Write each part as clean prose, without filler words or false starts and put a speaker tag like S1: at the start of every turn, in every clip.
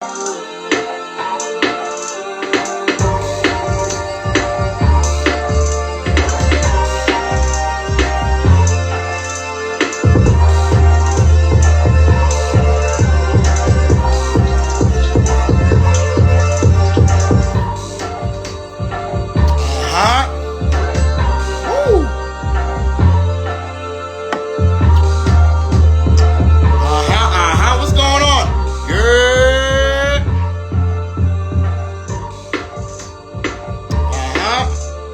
S1: What's going on? Yeah.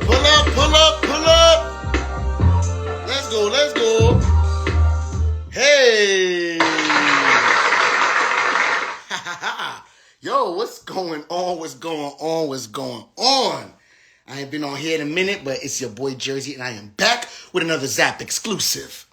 S1: Pull up, pull up, pull up. Let's go, let's go. Hey. Yo, what's going on? What's going on? What's going on? I ain't been on here in a minute, but it's your boy Jersey, and I am back with another Zap exclusive.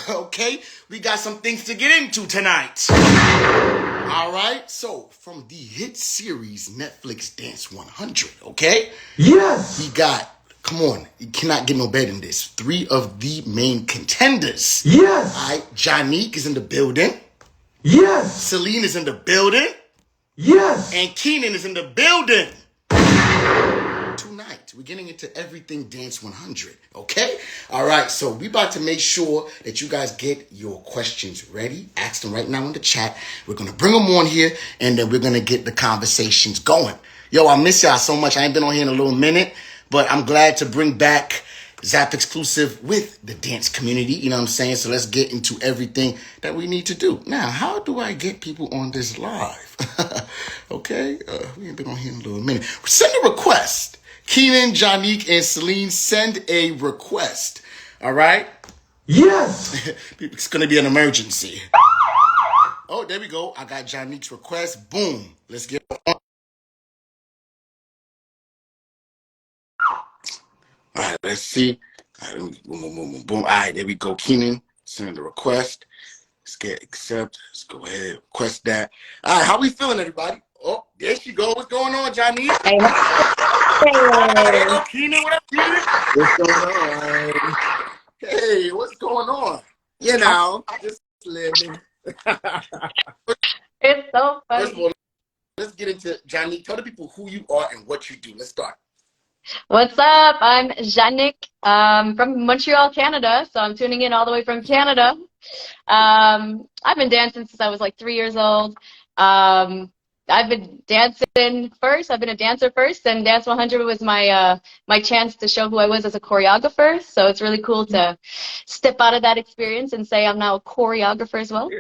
S1: Okay, we got some things to get into tonight. All right, so from the hit series Netflix Dance 100, okay?
S2: Yes!
S1: We got, come on, you cannot get no better than this. 3 of the main contenders.
S2: Yes!
S1: All right, Janick is in the building.
S2: Yes!
S1: Celine is in the building.
S2: Yes!
S1: And Keenan is in the building. Tonight, we're getting into everything Dance 100, okay? All right, so we about to make sure that you guys get your questions ready. Ask them right now in the chat. We're going to bring them on here, and then we're going to get the conversations going. Yo, I miss y'all so much. I ain't been on here in a little minute, but I'm glad to bring back Zap exclusive with the dance community. You know what I'm saying? So let's get into everything that we need to do. Now, how do I get people on this live? Okay? We ain't been on here in a little minute. Send a request. Keenan, Janick, and Celine, send a request. All right?
S2: Yes!
S1: It's going to be an emergency. Oh, there we go. I got Janick's request. Boom. Let's get on. All right, let's see. All right, boom, boom, boom, boom, boom. All right, there we go. Keenan, send the request. Let's get accept. Let's go ahead. Request that. All right, how we feeling, everybody? Oh, there she go. What's going on, Janick? Hey, Keenan, what up, Keenan?
S3: What's going on?
S1: Hey, what's going on?
S3: You know, just living.
S4: It's so funny.
S1: First of all, let's get into Janick. Tell the people who you are and what you do. Let's start.
S4: What's up? I'm Janick from Montreal, Canada. So I'm tuning in all the way from Canada. I've been dancing since I was like 3 years old. I've been dancing first. I've been a dancer first, and Dance 100 was my my chance to show who I was as a choreographer. So it's really cool to step out of that experience and say I'm now a choreographer as well.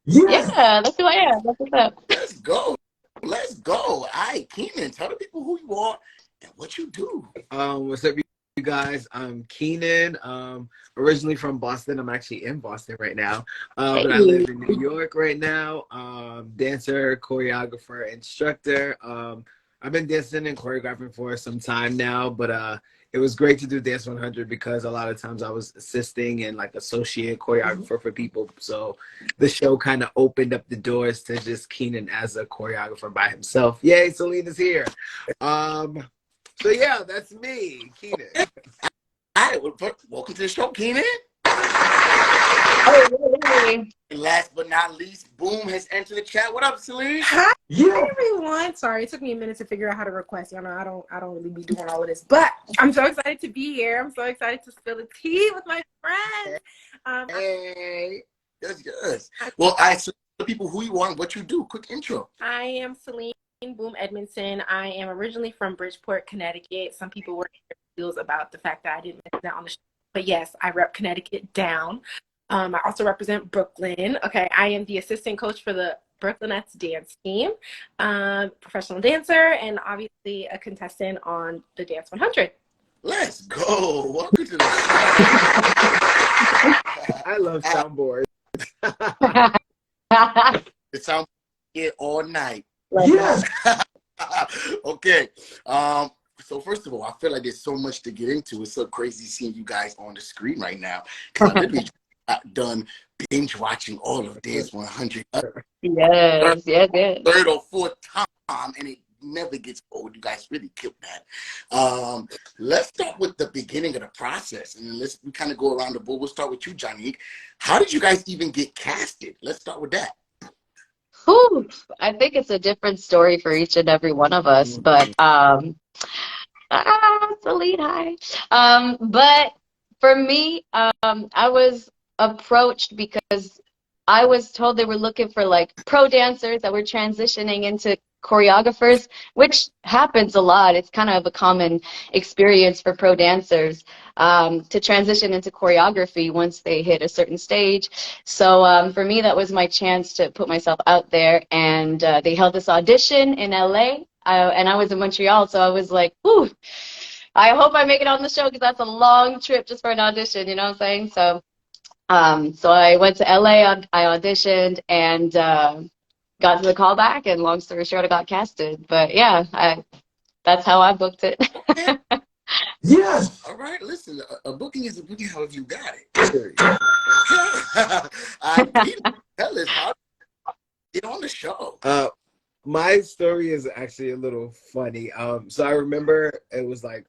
S4: Yeah, that's who I am. That's what's up.
S1: Let's go. Let's go. All right, Keenan, tell the people who you are and what you do.
S3: What's up, you guys? I'm Keenan. Originally from Boston. I'm actually in Boston right now. But I live in New York right now. Dancer, choreographer, instructor. I've been dancing and choreographing for some time now, but it was great to do Dance 100 because a lot of times I was assisting and like associate choreographer for people. So the show kind of opened up the doors to just Keenan as a choreographer by himself. Yay, Celine is here. So yeah, that's me, Keenan.
S1: All right, welcome to the show, Keenan.
S4: Oh, really?
S1: And last but not least, Boom has entered the chat. What up, Celine?
S5: Hi, everyone. Sorry, it took me a minute to figure out how to request. You know, I don't really be doing all of this, but I'm so excited to be here. I'm so excited to spill the tea with my friends.
S1: Hey, yes. Well, I tell the people who you are and what you do. Quick intro.
S5: I am Celine Boom Edmondson. I am originally from Bridgeport, Connecticut. Some people were confused about the fact that I didn't mention that on the show, but yes, I rep Connecticut down. I also represent Brooklyn. Okay, I am the assistant coach for the Brooklynettes dance team, professional dancer, and obviously a contestant on the Dance 100.
S1: Let's go. Welcome to the show.
S3: I love soundboards.
S1: It sounds here all night.
S2: Yes!
S1: Okay. So first of all, I feel like there's so much to get into. It's so crazy seeing you guys on the screen right now because I literally got done binge watching all of Dance 100.
S4: Yes, yes.
S1: Third or fourth time, and it never gets old. You guys really killed that. Let's start with the beginning of the process, and then we kind of go around the board. We'll start with you, Janick. How did you guys even get casted? Let's start with that.
S4: Whew, I think it's a different story for each and every one of us, but Celine, hi. But for me, I was approached because I was told they were looking for like pro dancers that were transitioning into choreographers, which happens a lot. It's kind of a common experience for pro dancers to transition into choreography once they hit a certain stage. So for me, that was my chance to put myself out there, and they held this audition in LA. And I was in Montreal, so I was like, "Ooh, I hope I make it on the show because that's a long trip just for an audition." You know what I'm saying? So I went to LA. I auditioned and got to the callback. And long story short, I got casted. But yeah, that's how I booked it.
S1: Okay.
S2: Yes.
S1: All right, listen, a booking is a booking however you got it. Okay. Tell us how to get on the show.
S3: My story is actually a little funny. So I remember it was like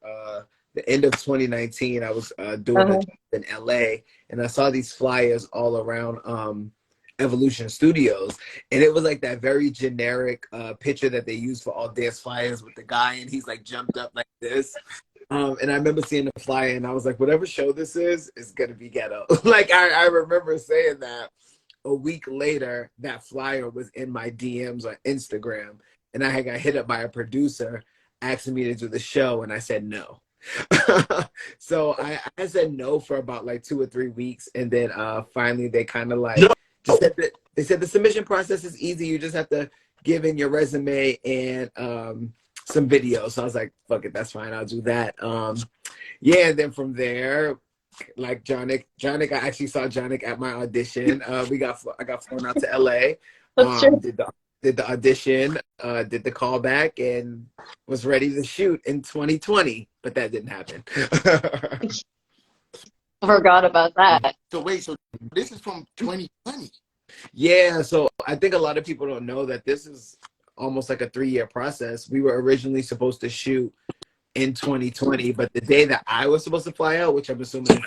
S3: the end of 2019. I was doing a
S4: Uh-huh.
S3: job in LA, and I saw these flyers all around Evolution Studios, and it was like that very generic picture that they use for all dance flyers with the guy, and he's like jumped up like this. And I remember seeing the flyer, and I was like, whatever show this is gonna be ghetto. Like I remember saying that. A week later, that flyer was in my DMs on Instagram, and I had got hit up by a producer asking me to do the show, and I said no. So I said no for about like 2 or 3 weeks, and then finally they kind of like just said that they said the submission process is easy. You just have to give in your resume and some videos. So I was like, fuck it, that's fine. I'll do that. Yeah, and then from there, like Janick, I actually saw Janick at my audition. I got flown out to LA.
S4: That's true.
S3: Did the audition, did the callback, and was ready to shoot in 2020, but that didn't happen.
S4: Forgot about that.
S1: So wait, so this is from 2020.
S3: Yeah, so I think a lot of people don't know that this is almost like a 3-year process. We were originally supposed to shoot in 2020, but the day that I was supposed to fly out, which I'm assuming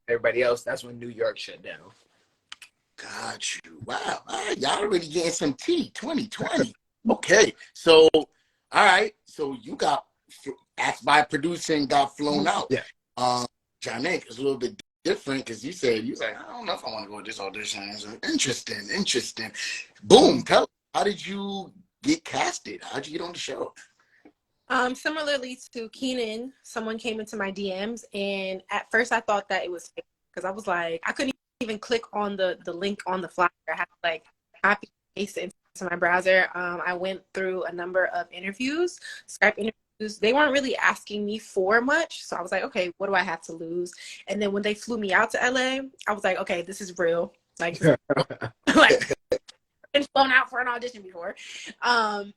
S3: everybody else, that's when New York shut down.
S1: Got you. Wow. All right, y'all already getting some tea. 2020. Okay. So, all right. So you got asked by producing, got flown out.
S3: Yeah.
S1: Janick is a little bit different because you said I don't know if I want to go to this audition. So, interesting. Boom. Tell us, how did you get casted? How'd you get on the show?
S5: Similarly to Keenan, someone came into my DMs, and at first I thought that it was fake because I was like, I couldn't even click on the link on the flyer. I had to like copy and paste it into my browser. I went through a number of interviews, Skype interviews. They weren't really asking me for much, so I was like, okay, what do I have to lose? And then when they flew me out to LA, I was like, okay, this is real. Like, like been flown out for an audition before. And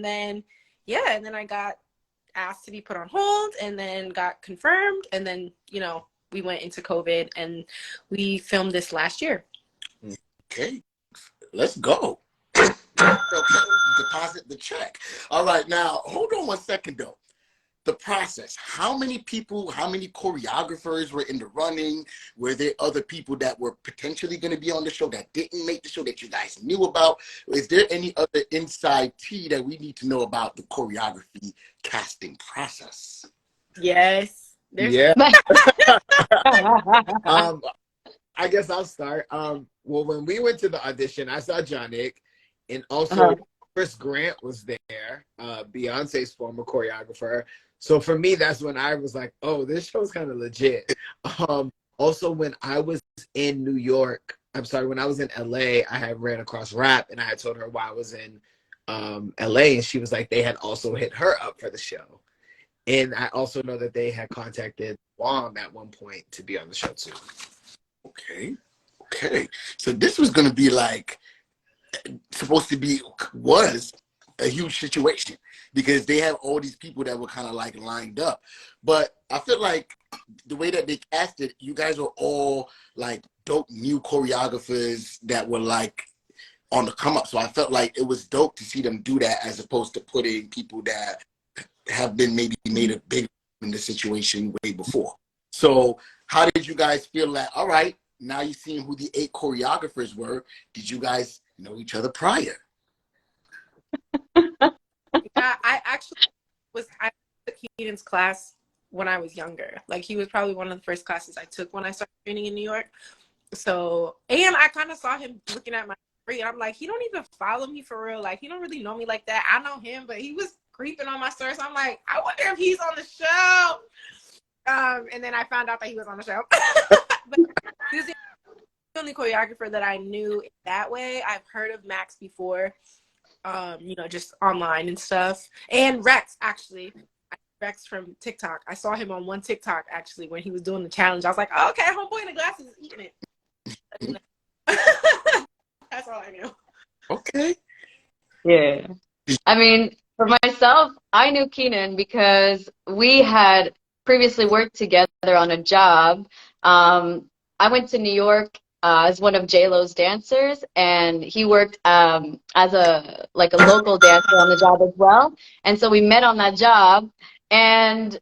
S5: then I got asked to be put on hold, and then got confirmed, and then we went into COVID, and we filmed this last year.
S1: Okay, let's go. Deposit the check. All right, now hold on one second though. The process. How many people, how many choreographers were in the running? Were there other people that were potentially going to be on the show that didn't make the show that you guys knew about? Is there any other inside tea that we need to know about the choreography casting process?
S5: Yes.
S3: Yeah. I guess I'll start. Well, when we went to the audition, I saw Janick, and also Chris Grant was there, Beyonce's former choreographer. So for me, that's when I was like, oh, this show's kind of legit. Also, when I was in New York, when I was in LA, I had ran across Rap, and I had told her why I was in LA, and she was like, they had also hit her up for the show. And I also know that they had contacted Wom at one point to be on the show too.
S1: Okay. So this was going to be like, was a huge situation because they have all these people that were kind of like lined up. But I feel like the way that they cast it, you guys are all like dope new choreographers that were like on the come up. So I felt like it was dope to see them do that as opposed to putting people that have been maybe made a big in the situation way before. So how did you guys feel that, all right, now you've seen who the 8 choreographers were. Did you guys know each other prior?
S5: Yeah, I took Keenan's class when I was younger. Like he was probably one of the first classes I took when I started training in New York. So, and I kind of saw him looking at my story, and I'm like, he don't even follow me for real. Like he don't really know me like that. I know him, but he was creeping on my story. So I'm like, I wonder if he's on the show. And then I found out that he was on the show. But he was the only choreographer that I knew that way. I've heard of Max before, just online and stuff. And Rex, actually. Rex from TikTok. I saw him on one TikTok, actually, when he was doing the challenge. I was like, oh, okay, homeboy in the glasses is eating it. That's all I knew.
S1: Okay.
S4: Yeah. I mean, for myself, I knew Keenan because we had previously worked together on a job. I went to New York as one of J-Lo's dancers, and he worked as a local dancer on the job as well. And so we met on that job, and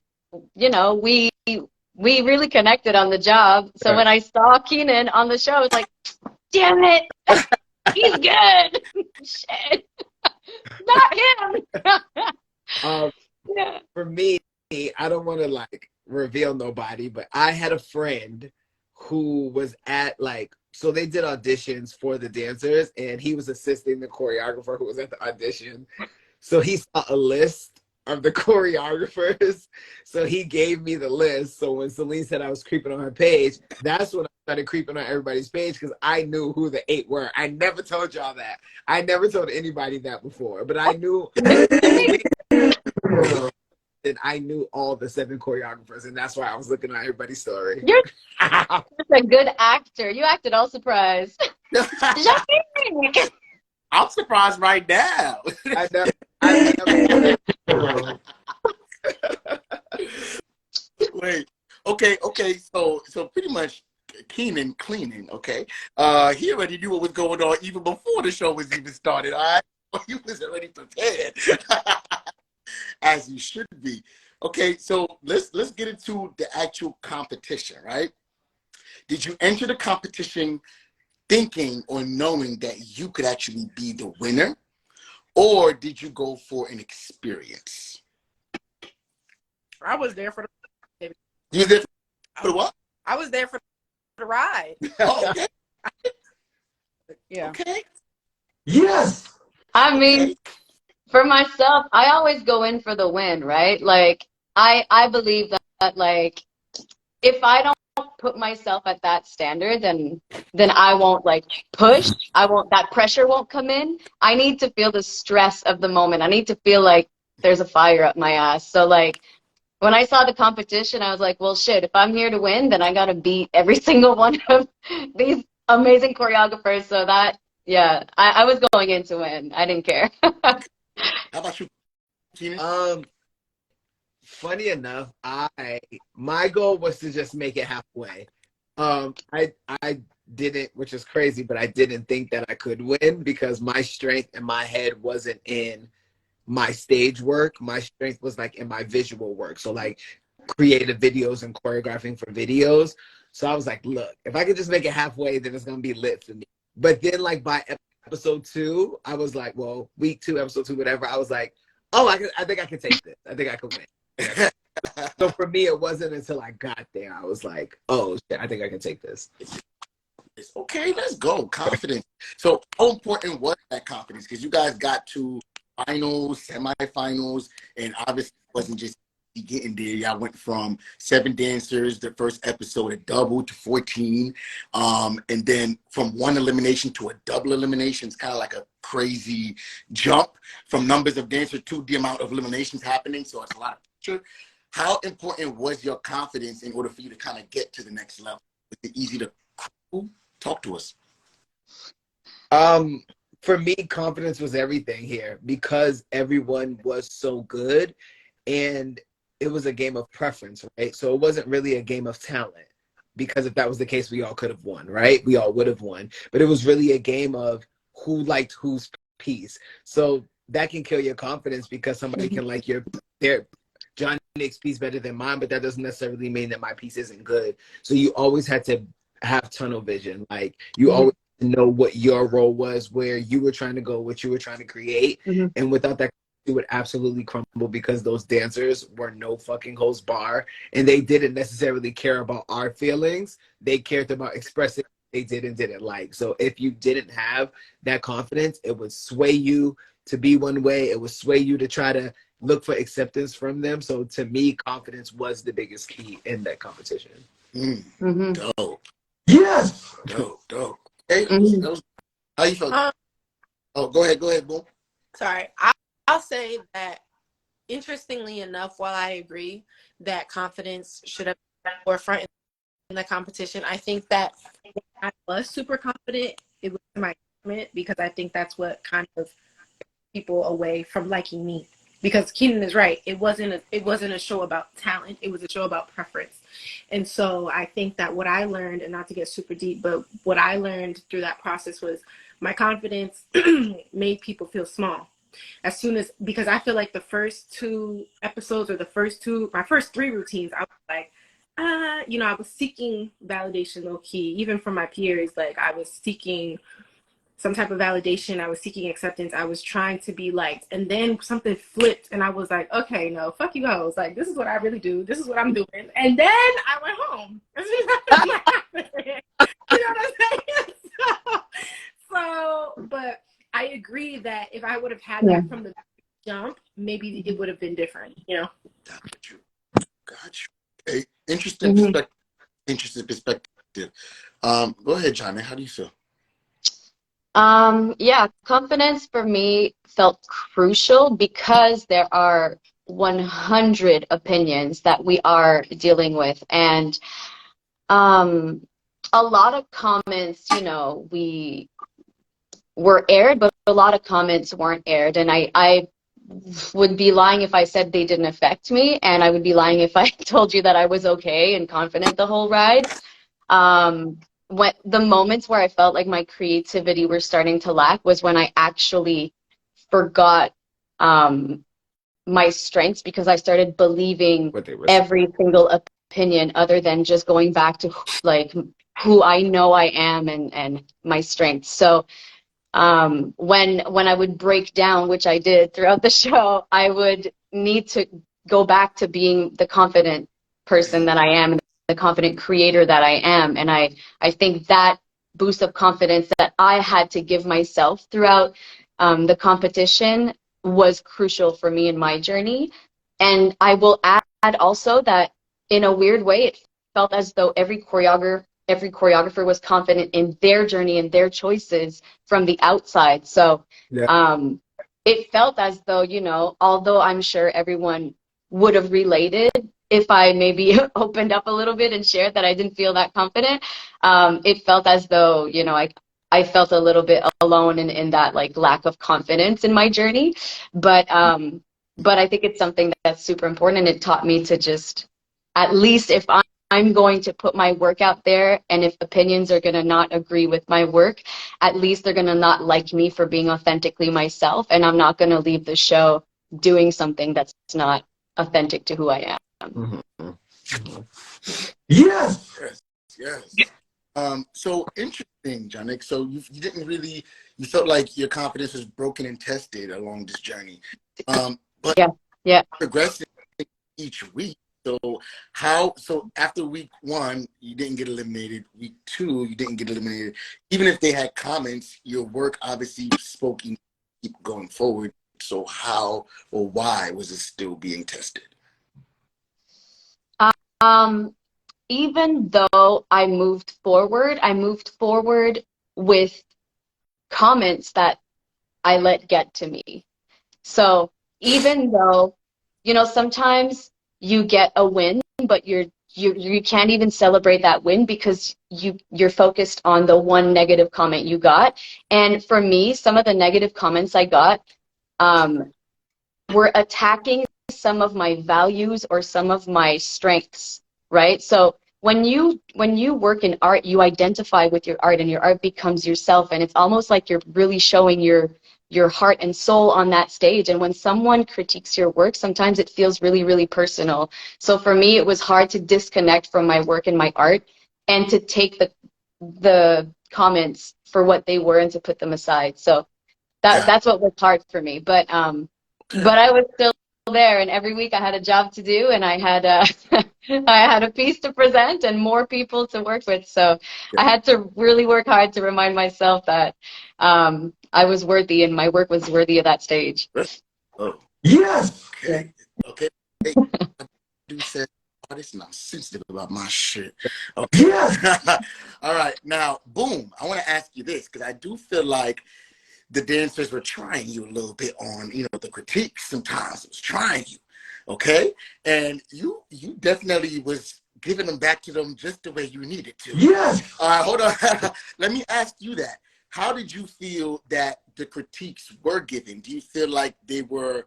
S4: we really connected on the job. So when I saw Keenan on the show, I was like, damn it, he's good. Shit. Not him. Yeah.
S3: For me, I don't want to reveal nobody, but I had a friend who was at so they did auditions for the dancers, and he was assisting the choreographer who was at the audition. So he saw a list of the choreographers. So he gave me the list. So when Celine said I was creeping on her page, that's when I started creeping on everybody's page, because I knew who the 8 were. I never told y'all that. I never told anybody that before, but I knew. And I knew all the 7 choreographers, and that's why I was looking at everybody's story.
S4: You're a good actor. You acted all surprised.
S1: I'm surprised right now.
S3: I know.
S1: Wait. Okay. So pretty much Keenan cleaning. Okay. He already knew what was going on even before the show was even started. All right. He was already prepared. As you should be. Okay, so let's get into the actual competition, right? Did you enter the competition thinking or knowing that you could actually be the winner, or did you go for an experience?
S5: I was there for the.
S1: You were there for the what?
S5: I was there for the ride.
S1: Oh, okay.
S5: Yeah.
S1: Okay.
S2: Yes.
S4: I mean, for myself, I always go in for the win, right? Like, I believe that if I don't put myself at that standard, then I won't push. That pressure won't come in. I need to feel the stress of the moment. I need to feel like there's a fire up my ass. So when I saw the competition, I was like, well, shit, if I'm here to win, then I got to beat every single one of these amazing choreographers. So I was going in to win. I didn't care.
S1: How about you, Keenan?
S3: Funny enough, my goal was to just make it halfway. I didn't, which is crazy, but I didn't think that I could win because my strength in my head wasn't in my stage work. My strength was in my visual work. So creative videos and choreographing for videos. So I was like, look, if I could just make it halfway, then it's gonna be lit for me. But then by episode 2, I was like, well, week 2, episode 2, whatever. I was like, oh, I think I can take this. I think I can win. So for me, it wasn't until I got there I was like, oh shit, I think I can take this.
S1: Okay, let's go. Confidence. So how important was that confidence? Because you guys got to finals, semifinals, and obviously it wasn't just getting there. Y'all went from 7 dancers the first episode, a double, to 14, and then from 1 elimination to a double elimination. It's kind of like a crazy jump from numbers of dancers to the amount of eliminations happening. So it's a lot of pressure. How important was your confidence in order for you to kind of get to the next level? Was it easy to talk to us?
S3: For me, confidence was everything here because everyone was so good, and it was a game of preference, right? So it wasn't really a game of talent, because if that was the case, we all could have won, right? We all would have won. But it was really a game of who liked whose piece. So that can kill your confidence because somebody can like their John Nick's piece better than mine, but that doesn't necessarily mean that my piece isn't good. So you always had to have tunnel vision. You always know what your role was, where you were trying to go, what you were trying to create. And without that would absolutely crumble because those dancers were no fucking holds bar, and they didn't necessarily care about our feelings. They cared about expressing what they did and didn't like. So if you didn't have that confidence, it would sway you to be one way. It would sway you to try to look for acceptance from them. So to me, confidence was the biggest key in that competition.
S1: Dope.
S2: Yes.
S1: Dope. Hey,
S4: Mhm.
S1: how you feel? Go ahead, Boom.
S5: Sorry, I'll say that, interestingly enough, while I agree that confidence should have been forefront in the competition, I think that when I was super confident, it was my comment, because I think that's what kind of people away from liking me. Because Keenan is right, it wasn't a show about talent, it was a show about preference. And so I think that what I learned, and not to get super deep, but what I learned through that process was my confidence made people feel small. As soon as, because I feel like the first 2 episodes, or my first 3 routines, I was like, I was seeking validation low key, even from my peers. Like, I was seeking some type of validation. I was seeking acceptance. I was trying to be liked. And then something flipped, and I was like, okay, no, fuck you hoes. Like, this is what I really do. This is what I'm doing. And then I went home. You know what I'm saying? So, but I agree that if I would have had that from the jump, maybe it would have been different,
S1: Got you. Okay. Interesting perspective. Go ahead, Johnny. How do you feel?
S4: Yeah, confidence for me felt crucial because there are 100 opinions that we are dealing with. And a lot of comments, we were aired, but a lot of comments weren't aired. And I would be lying if I said they didn't affect me, and I would be lying if I told you that I was okay and confident the whole ride. When the moments where I felt like my creativity were starting to lack was when I actually forgot my strengths, because I started believing every single opinion other than just going back to like who I know I am and my strengths. So when I would break down, which I did throughout the show, I would need to go back to being the confident person that I am, and the confident creator that I am. And I think that boost of confidence that I had to give myself throughout the competition was crucial for me in my journey. And I will add also that in a weird way, it felt as though every choreographer was confident in their journey and their choices from the outside. So it felt as though, although I'm sure everyone would have related if I maybe opened up a little bit and shared that I didn't feel that confident, it felt as though, I felt a little bit alone in that like lack of confidence in my journey. But I think it's something that's super important, and it taught me to just, at least if I'm going to put my work out there, and if opinions are going to not agree with my work, at least they're going to not like me for being authentically myself, and I'm not going to leave the show doing something that's not authentic to who I am.
S2: Yes.
S1: So interesting, Janick. So you didn't really, you felt like your confidence was broken and tested along this journey. But
S4: yeah,
S1: progressing each week. So after week 1, you didn't get eliminated. Week 2, you didn't get eliminated. Even if they had comments, your work obviously spoke and keep going forward. So how or why was it still being tested?
S4: Even though I moved forward with comments that I let get to me. So even though, sometimes you get a win, but you can't even celebrate that win because you're focused on the one negative comment you got. And for me, some of the negative comments I got were attacking some of my values or some of my strengths, right? So when you work in art, you identify with your art, and your art becomes yourself, and it's almost like you're really showing your heart and soul on that stage. And when someone critiques your work, sometimes it feels really, really personal. So for me, it was hard to disconnect from my work and my art, and to take the comments for what they were and to put them aside. So that's what was hard for me. But but I was still there, and every week I had a job to do, and I had I had a piece to present and more people to work with. So I had to really work hard to remind myself that I was worthy and my work was worthy of that stage.
S1: Oh,
S2: Yes.
S1: okay. Okay. Hey, I do say artists and I'm sensitive about my shit. Okay.
S2: Yes.
S1: All right. Now, boom. I want to ask you this because I do feel like the dancers were trying you a little bit on, the critiques sometimes. It was trying you. Okay. And you definitely was giving them back to them just the way you needed to.
S2: Yes.
S1: All right, hold on. Let me ask you that. How did you feel that the critiques were given? Do you feel like they were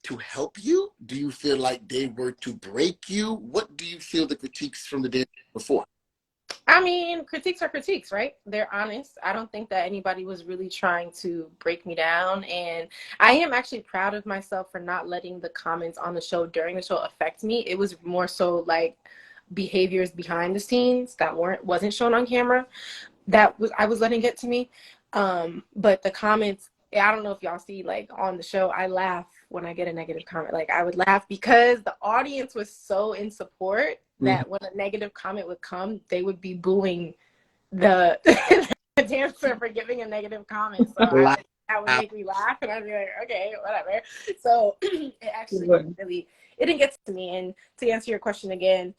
S1: to help you? Do you feel like they were to break you? What do you feel the critiques from the dancers before?
S5: I mean, critiques are critiques, right? They're honest. I don't think that anybody was really trying to break me down. And I am actually proud of myself for not letting the comments on the show during the show affect me. It was more so like behaviors behind the scenes that wasn't shown on camera I was letting get to me. But the comments, I don't know if y'all see, like on the show, I laugh when I get a negative comment. Like I would laugh because the audience was so in support that when a negative comment would come, they would be booing the, the dancer for giving a negative comment. So that would make me laugh, and I'd be like, okay, whatever. So it actually really, it didn't get to me. And to answer your question again,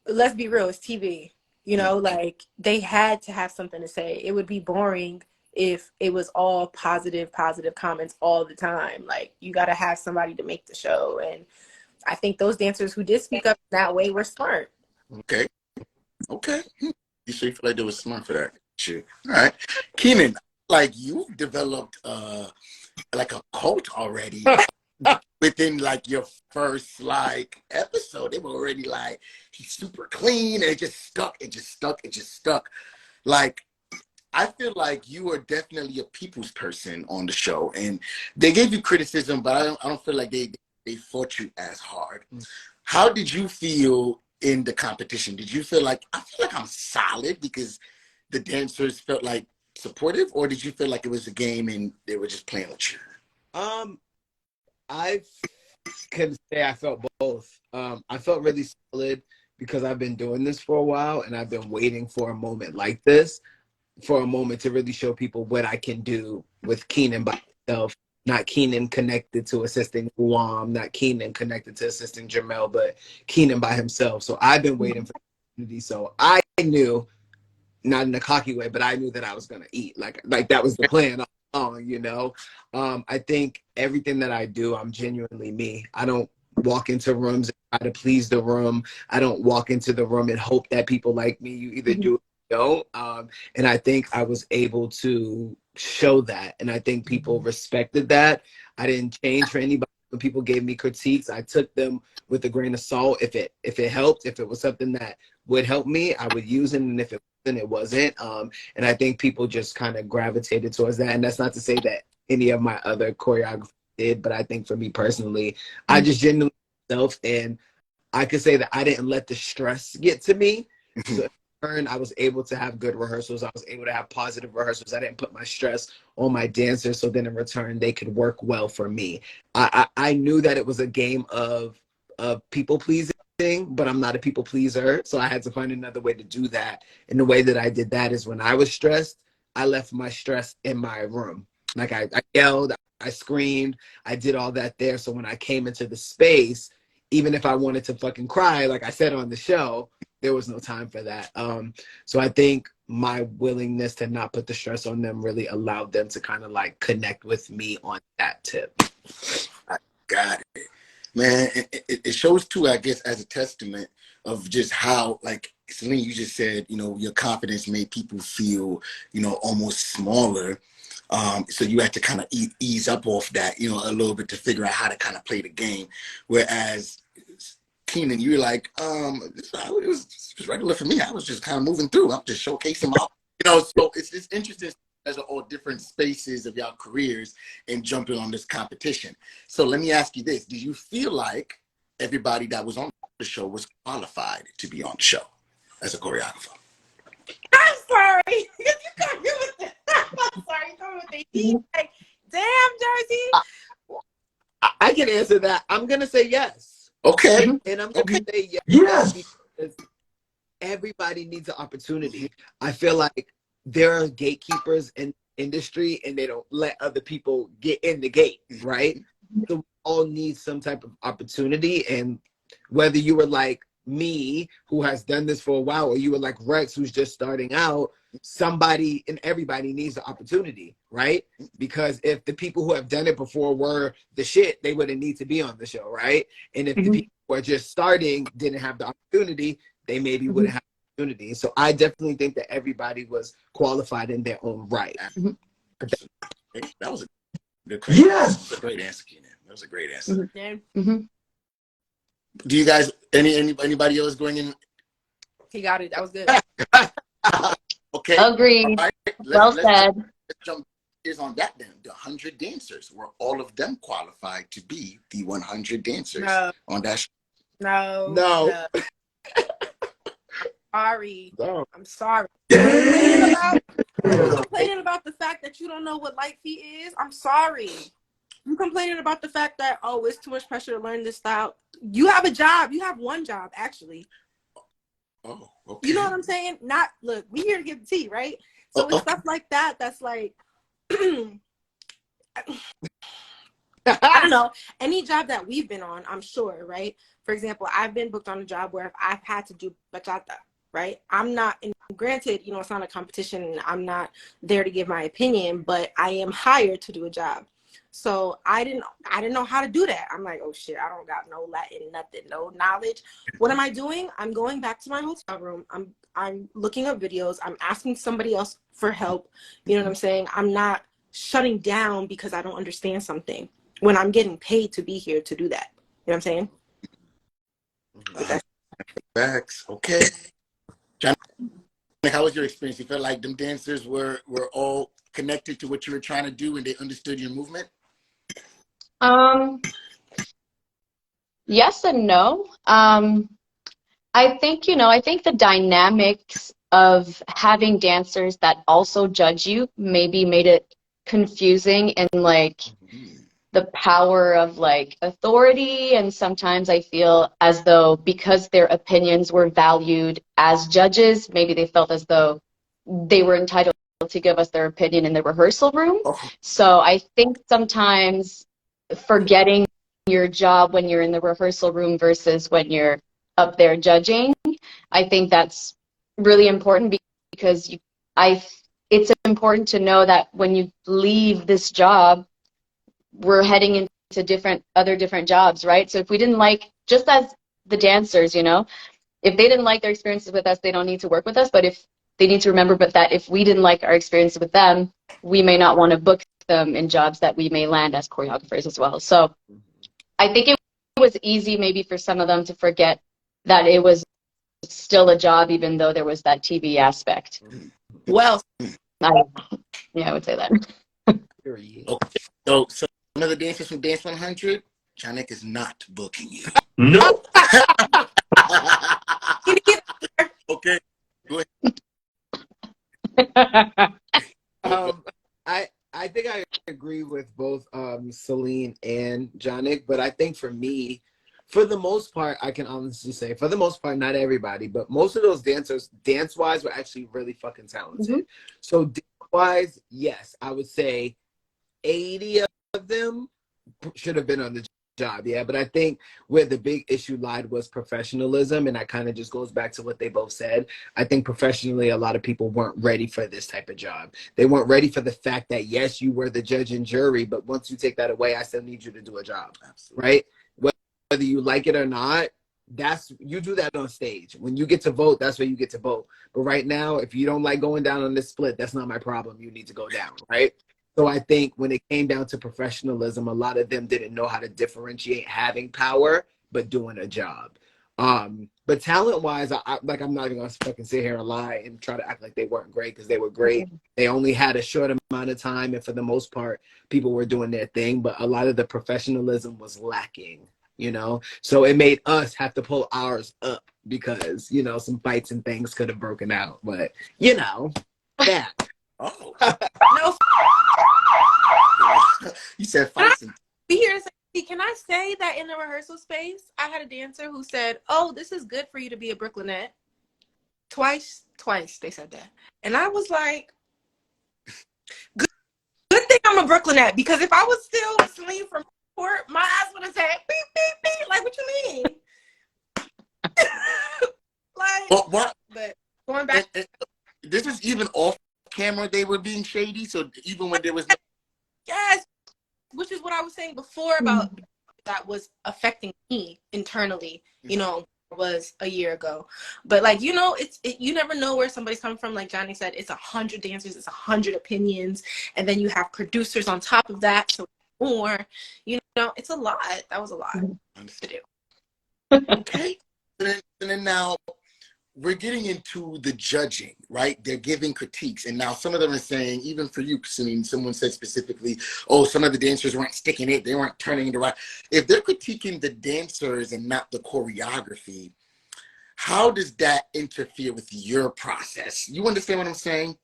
S5: let's be real, it's TV. Like they had to have something to say. It would be boring if it was all positive comments all the time. Like you got to have somebody to make the show. And I think those dancers who did speak up that way were smart.
S1: Okay. You sure you feel like they were smart for that? Sure. All right. Keenan, like you've developed like a cult already. Within like your first like episode, they were already like, he's super clean, and it just stuck. Like, I feel like you are definitely a people's person on the show, and they gave you criticism, but I don't feel like they fought you as hard. How did you feel in the competition? Did you feel like, I feel like I'm solid because the dancers felt like supportive, or did you feel like it was a game and they were just playing with you?
S3: I can say I felt both. I felt really solid because I've been doing this for a while, and I've been waiting for a moment like this, for a moment to really show people what I can do with Keenan by himself. Not Keenan connected to assisting Guam, not Keenan connected to assisting Jamel, but Keenan by himself. So I've been waiting for the opportunity. So I knew, not in a cocky way, but I knew that I was gonna eat. Like that was the plan. I think everything that I do, I'm genuinely me. I don't walk into rooms and try to please the room. I don't walk into the room and hope that people like me. You either do or you don't. And I think I was able to show that. And I think people respected that. I didn't change for anybody. When people gave me critiques, I took them with a grain of salt. If it helped, if it was something that would help me, I would use it. And if it wasn't. And I think people just kind of gravitated towards that. And that's not to say that any of my other choreographers did, but I think for me personally, I just genuinely myself, and I could say that I didn't let the stress get to me. So in turn, I was able to have good rehearsals. I was able to have positive rehearsals. I didn't put my stress on my dancers. So then in return, they could work well for me. I knew that it was a game of people pleasing, but I'm not a people pleaser. So I had to find another way to do that. And the way that I did that is when I was stressed, I left my stress in my room. Like I yelled, I screamed, I did all that there. So when I came into the space, even if I wanted to fucking cry, like I said on the show, there was no time for that. So I think my willingness to not put the stress on them really allowed them to kind of like connect with me on that tip.
S1: I got it. Man, it shows too, I guess, as a testament of just how, like Celine, you just said, your confidence made people feel, almost smaller. So you had to kind of ease up off that, a little bit to figure out how to kind of play the game. Whereas Keenan, you were like, it was regular for me. I was just kind of moving through. I'm just showcasing my, so it's interesting as all different spaces of y'all careers and jumping on this competition. So let me ask you this. Do you feel like everybody that was on the show was qualified to be on the show as a choreographer?
S5: I'm sorry. You come with the, I'm sorry, you come with the heat. Like, damn, Jersey.
S3: I can answer that. I'm gonna say yes.
S1: Okay.
S3: And I'm gonna say yes.
S2: Yes.
S3: Because everybody needs an opportunity. I feel like there are gatekeepers in industry and they don't let other people get in the gate, right? So we all need some type of opportunity. And whether you were like me, who has done this for a while, or you were like Rex, who's just starting out, somebody and everybody needs the opportunity, right? Because if the people who have done it before were the shit, they wouldn't need to be on the show, right? And if the people who are just starting didn't have the opportunity, they maybe wouldn't have the opportunity. So I definitely think that everybody was qualified in their own right.
S1: That was a good question.
S2: Yes.
S1: That was a great answer, Keenan. That was a great answer.
S4: Mm-hmm.
S1: Do you guys, anybody else going in?
S5: He got it. That was good.
S1: Okay.
S4: Agreed.
S1: All right.
S4: Well said.
S1: Let's jump is on that then. The 100 dancers, were all of them qualified to be the 100 dancers on that show?
S5: No. Sorry.
S3: No.
S5: I'm sorry. You're complaining about the fact that you don't know what light feet is? I'm sorry. You complaining about the fact that, oh, it's too much pressure to learn this style. You have a job. You have one job, actually.
S1: Oh, okay.
S5: You know what I'm saying? Look, we here to get the tea, right? So it's stuff like that that's like, I don't know, any job that we've been on, I'm sure, right? For example, I've been booked on a job where I've had to do bachata, right? I'm not, and granted, you know, it's not a competition and I'm not there to give my opinion, but I am hired to do a job. So I didn't know how to do that. I'm like, oh shit, I don't got no Latin, nothing, no knowledge. What am I doing? I'm going back to my hotel room. I'm looking up videos. I'm asking somebody else for help. You know what I'm saying? I'm not shutting down because I don't understand something when I'm getting paid to be here to do that. You know what I'm saying?
S1: Facts. Okay. Janick, how was your experience? You felt like them dancers were all connected to what you were trying to do and they understood your movement?
S4: Yes and no. I think the dynamics of having dancers that also judge you maybe made it confusing and like the power of like authority. And sometimes I feel as though because their opinions were valued as judges, maybe they felt as though they were entitled to give us their opinion in the rehearsal room. So I think sometimes forgetting your job when you're in the rehearsal room versus when you're up there judging, I think that's really important because it's important to know that when you leave this job, we're heading into different jobs, right? So if we didn't like, just as the dancers, you know, if they didn't like their experiences with us, they don't need to work with us. But if they need to remember, but that if we didn't like our experience with them, we may not want to book them in jobs that we may land as choreographers as well. So I think it was easy maybe for some of them to forget that it was still a job, even though there was that TV aspect.
S5: Well,
S4: I would say that.
S1: Okay. So one of the dancers from Dance 100, Janick is not booking you.
S2: No.
S1: Okay. Go
S3: ahead. I think I agree with both Celine and Janick, but I think for me, for the most part, I can honestly say, for the most part, not everybody, but most of those dancers, dance-wise, were actually really fucking talented. So dance-wise, yes, I would say 80 of them should have been on the job, yeah. But I think where the big issue lied was professionalism, and that kind of just goes back to what they both said. I think professionally, a lot of people weren't ready for this type of job. They weren't ready for the fact that, yes, you were the judge and jury, but once you take that away, I still need you to do a job. Absolutely. Right? Whether you like it or not, you do that on stage. When you get to vote, that's where you get to vote. But right now, if you don't like going down on this split, that's not my problem. You need to go down, right? So I think when it came down to professionalism, a lot of them didn't know how to differentiate having power but doing a job. But talent-wise, I'm not even gonna fucking sit here and lie and try to act like they weren't great, because they were great. They only had a short amount of time, and for the most part, people were doing their thing. But a lot of the professionalism was lacking, you know. So it made us have to pull ours up because, you know, some fights and things could have broken out. But you know, yeah.
S1: Oh.
S5: No.
S1: You said fights.
S5: Be here to say, can I I say that in the rehearsal space, I had a dancer who said, "Oh, this is good for you to be a Brooklynette." Twice they said that. And I was like, good thing I'm a Brooklynette, because if I was still Celine from Port, my ass would have said, beep, beep, beep. Like, what you mean? Like,
S1: what?
S5: But going back.
S1: This is even off camera, they were being shady. So even when there was no.
S5: Yes, which is what I was saying before about that was affecting me internally, was a year ago. But like, you never know where somebody's coming from. Like Johnny said, it's 100 dancers, it's 100 opinions, and then you have producers on top of that, so more, it's a lot. That was a lot to do.
S1: Okay. And then now we're getting into the judging, right? They're giving critiques. And now some of them are saying, even for you, Celine, someone said specifically, oh, some of the dancers weren't sticking it. They weren't turning it around. If they're critiquing the dancers and not the choreography, how does that interfere with your process? You understand what I'm saying?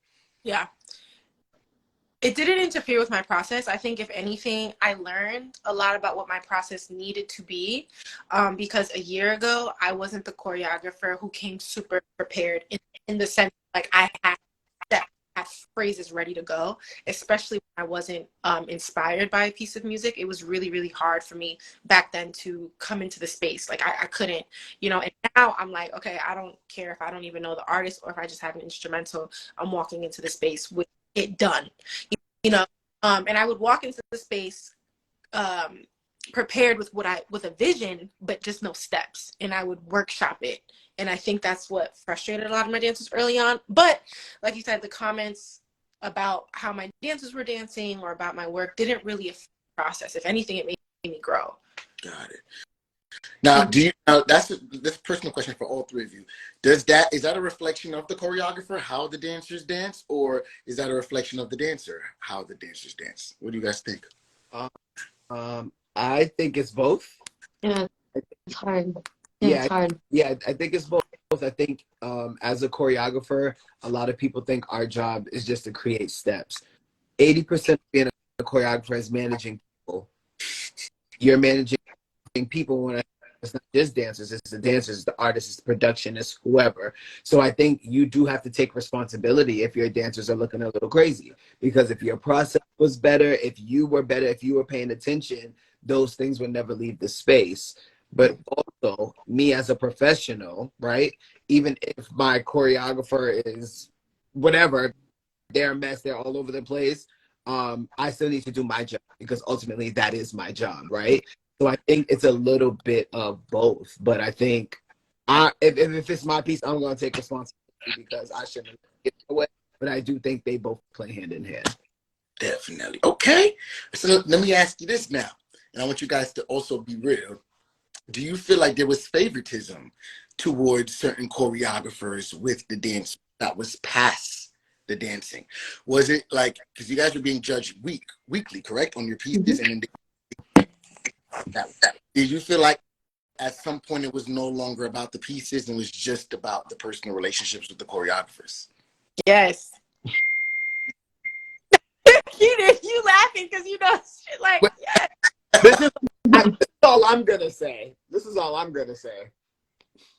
S5: Yeah. It didn't interfere with my process. I think if anything, I learned a lot about what my process needed to be, because a year ago, I wasn't the choreographer who came super prepared in the sense like I had phrases ready to go, especially when I wasn't inspired by a piece of music. It was really, really hard for me back then to come into the space. Like I couldn't, and now I'm like, okay, I don't care if I don't even know the artist or if I just have an instrumental, I'm walking into the space with it done, and I would walk into the space prepared with a vision, but just no steps, and I would workshop it. And I think that's what frustrated a lot of my dancers early on. But like you said, the comments about how my dancers were dancing or about my work didn't really affect the process. If anything, it made me grow.
S1: Got it. Now, that's this personal question for all three of you. Is that a reflection of the choreographer, how the dancers dance, or is that a reflection of the dancer, how the dancers dance? What do you guys think?
S3: I think it's both.
S4: Yeah, it's hard. It's hard.
S3: Yeah, I think it's both. I think as a choreographer, a lot of people think our job is just to create steps. 80% of being a choreographer is managing people. You're managing people when it's not just dancers, it's the dancers, it's the artists, it's the production, it's whoever. So I think you do have to take responsibility if your dancers are looking a little crazy. Because if your process was better, if you were paying attention, those things would never leave the space. But also, me as a professional, right? Even if my choreographer is whatever, they're a mess, they're all over the place, I still need to do my job because ultimately that is my job, right? So I think it's a little bit of both. But I think if it's my piece, I'm going to take responsibility because I shouldn't get away. But I do think they both play hand in hand.
S1: Definitely. Okay. So let me ask you this now. And I want you guys to also be real. Do you feel like there was favoritism towards certain choreographers with the dance that was past the dancing? Was it like, because you guys were being judged weekly, correct, on your pieces? And did you feel like at some point it was no longer about the pieces and was just about the personal relationships with the choreographers?
S5: Yes. You laughing because shit like, yes.
S3: This is all I'm gonna say.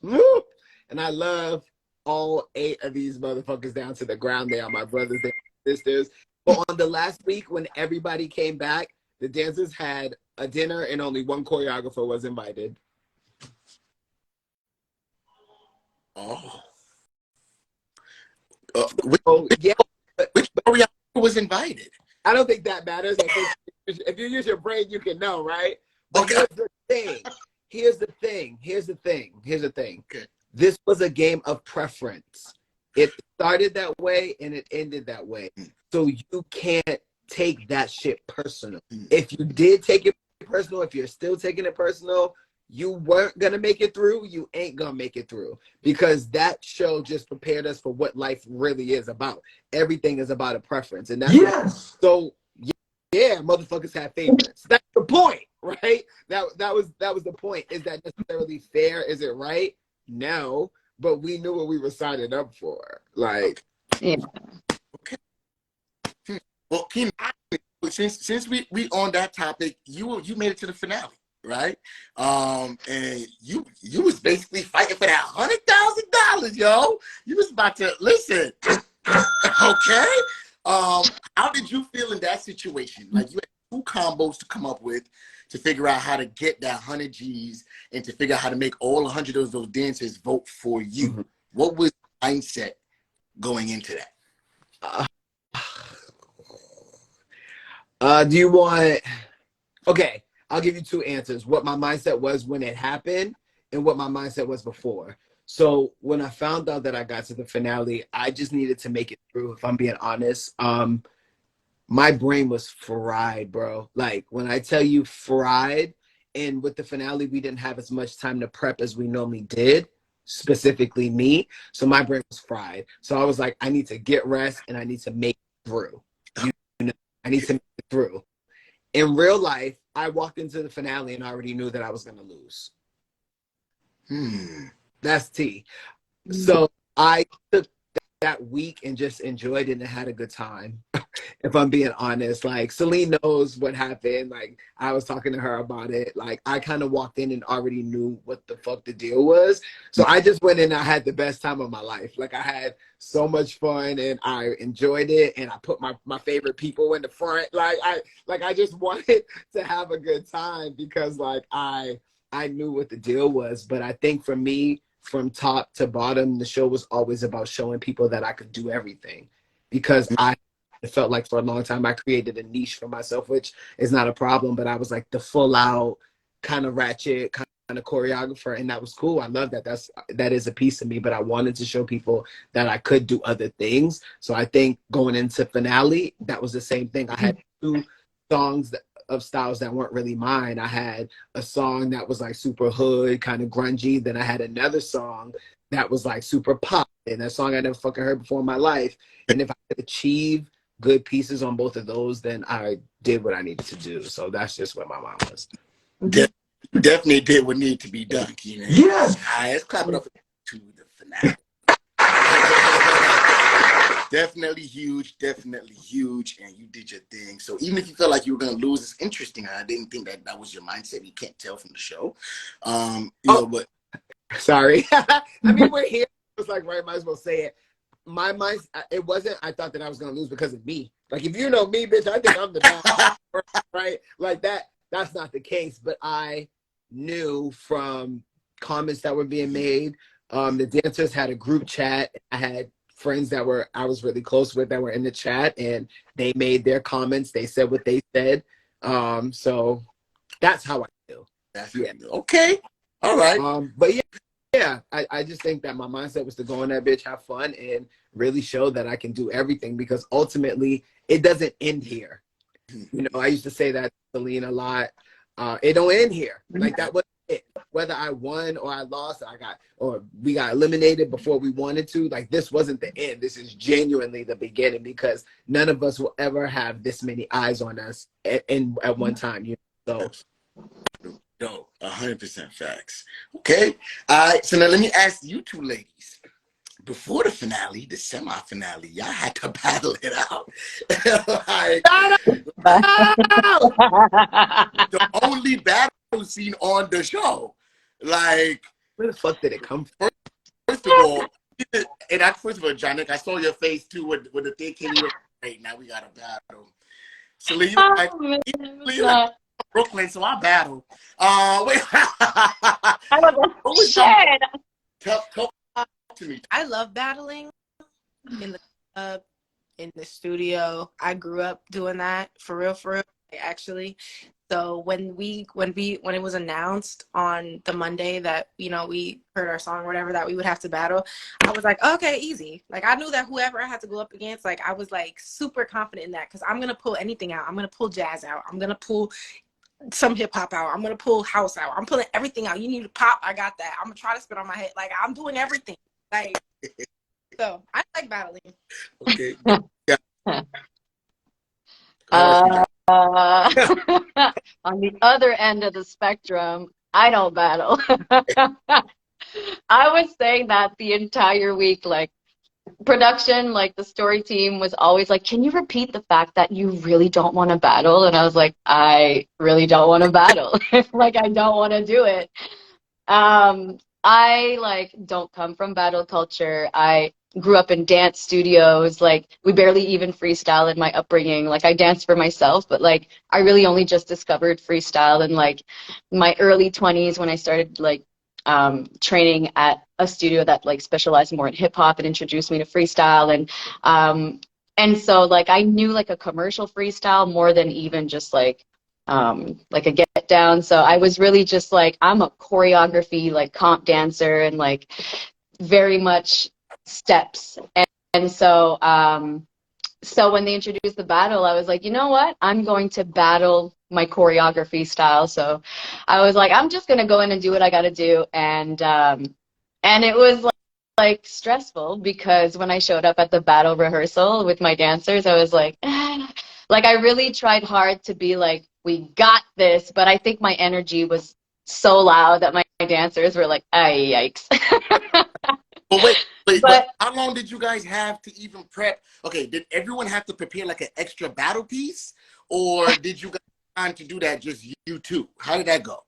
S3: And I love all 8 of these motherfuckers down to the ground. They are my brothers and sisters. But on the last week when everybody came back, the dancers had a dinner and only one choreographer was invited.
S1: Oh.
S3: Which
S1: choreographer was invited?
S3: I don't think that matters. I think if you use your brain, you can know, right? But
S1: okay.
S3: Here's the thing.
S1: Okay.
S3: This was a game of preference. It started that way and it ended that way. So you can't take that shit personal. If you did take it personal, if you're still taking it personal, you weren't going to make it through, you ain't going to make it through. Because that show just prepared us for what life really is about. Everything is about a preference. And that's so yeah, motherfuckers have favorites. That's the point, right? That was the point. Is that necessarily fair? Is it right? No. But we knew what we were signing up for. Like,
S4: yeah.
S1: Okay. Well, Keenan, since we on that topic, you made it to the finale, right? And you was basically fighting for that $100,000, yo. You was about to listen. Okay. How did you feel in that situation? Like, you had two combos to come up with to figure out how to get that 100 G's and to figure out how to make all 100 of those dancers vote for you.
S3: Mm-hmm.
S1: What was the mindset going into that?
S3: Do you want? Okay, I'll give you two answers. What my mindset was when it happened, and what my mindset was before. So when I found out that I got to the finale, I just needed to make it through. If I'm being honest, my brain was fried, bro. Like, when I tell you fried, and with the finale, we didn't have as much time to prep as we normally did, specifically me. So my brain was fried. So I was like, I need to get rest and I need to make it through. You know, I need to make it through. In real life, I walked into the finale and I already knew that I was going to lose. That's T. So I took that week and just enjoyed it and had a good time. If I'm being honest, like, Celine knows what happened. Like, I was talking to her about it. Like, I kind of walked in and already knew what the fuck the deal was. So I just went in and I had the best time of my life. Like, I had so much fun and I enjoyed it. And I put my favorite people in the front. I just wanted to have a good time because, like, I knew what the deal was. But I think for me, from top to bottom, the show was always about showing people that I could do everything, because it felt like for a long time I created a niche for myself, which is not a problem, but I was like the full out kind of ratchet kind of choreographer, and that was cool. I love that. That is a piece of me, but I wanted to show people that I could do other things. So I think going into finale, that was the same thing. I had two songs of styles that weren't really mine. I had a song that was like super hood, kind of grungy. Then I had another song that was like super pop, and a song I never fucking heard before in my life. And if I could achieve good pieces on both of those, then I did what I needed to do. So that's just where my mind was.
S1: Definitely did what needed to be done, Keenan.
S2: Yes.
S1: All right, let's clap it up to the finale. Definitely huge, and you did your thing. So even if you felt like you were gonna lose, it's interesting. I didn't think that was your mindset. You can't tell from the show. But
S3: sorry. I mean, we're here. It's like, right, might as well say it. My mind, it wasn't. I thought that I was gonna lose because of me. Like, if you know me, bitch, I think I'm the best, right? Like that. That's not the case. But I knew from comments that were being made. The dancers had a group chat. I had friends that I was really close with that were in the chat, and they made their comments. They said what they said. So that's how I feel.
S1: Okay. All right.
S3: But yeah, I just think that my mindset was to go in that bitch, have fun, and really show that I can do everything, because ultimately it doesn't end here. You know, I used to say that to Celine a lot. It don't end here. Like, that was it. Whether I won or I lost, or we got eliminated before we wanted to, like, this wasn't the end. This is genuinely the beginning, because none of us will ever have this many eyes on us at one time. You know? So.
S1: No, 100% facts. Okay. All right. So now let me ask you two ladies. Before the finale, the semi-finale, y'all had to battle it out. Like, the only battle scene on the show. Like,
S3: where the fuck did it come from?
S1: First of all, Janick, I saw your face too when the thing came in. Right, now we got a battle. Celine, Brooklyn, so I battle. Wait.
S4: Shit.
S1: Talk to me.
S5: I love battling in the club, in the studio. I grew up doing that for real, actually. So when it was announced on the Monday that, you know, we heard our song or whatever, that we would have to battle, I was like, okay, easy. Like, I knew that whoever I had to go up against, like, I was like super confident in that, because I'm gonna pull anything out. I'm gonna pull jazz out. I'm gonna pull some hip hop out. I'm gonna pull house out. I'm pulling everything out. You need to pop, I got that. I'm gonna try to spit on my head. Like, I'm doing everything. Like, so I like battling.
S1: Okay. Yeah.
S4: On the other end of the spectrum, I don't battle. I was saying that the entire week, like, production, like the story team was always like, can you repeat the fact that you really don't want to battle? And I was like, I really don't want to battle. Like, I don't want to do it. I like don't come from battle culture. I grew up in dance studios. Like, we barely even freestyle in my upbringing. Like, I danced for myself, but like I really only just discovered freestyle in like my early 20s when I started like training at a studio that like specialized more in hip hop and introduced me to freestyle. And so like I knew like a commercial freestyle more than even just like a get down. So I was really just like, I'm a choreography like comp dancer and like very much steps. And so so when they introduced the battle, I was like, you know what? I'm going to battle my choreography style. So I was like, I'm just gonna go in and do what I gotta do. And it was like stressful because when I showed up at the battle rehearsal with my dancers, I was like, like I really tried hard to be like, we got this, but I think my energy was so loud that my dancers were like, ay, yikes.
S1: But wait,
S4: But
S1: but how long did you guys have to even prep? Okay, did everyone have to prepare like an extra battle piece? Or did you guys have time to do that just you two? How did that go?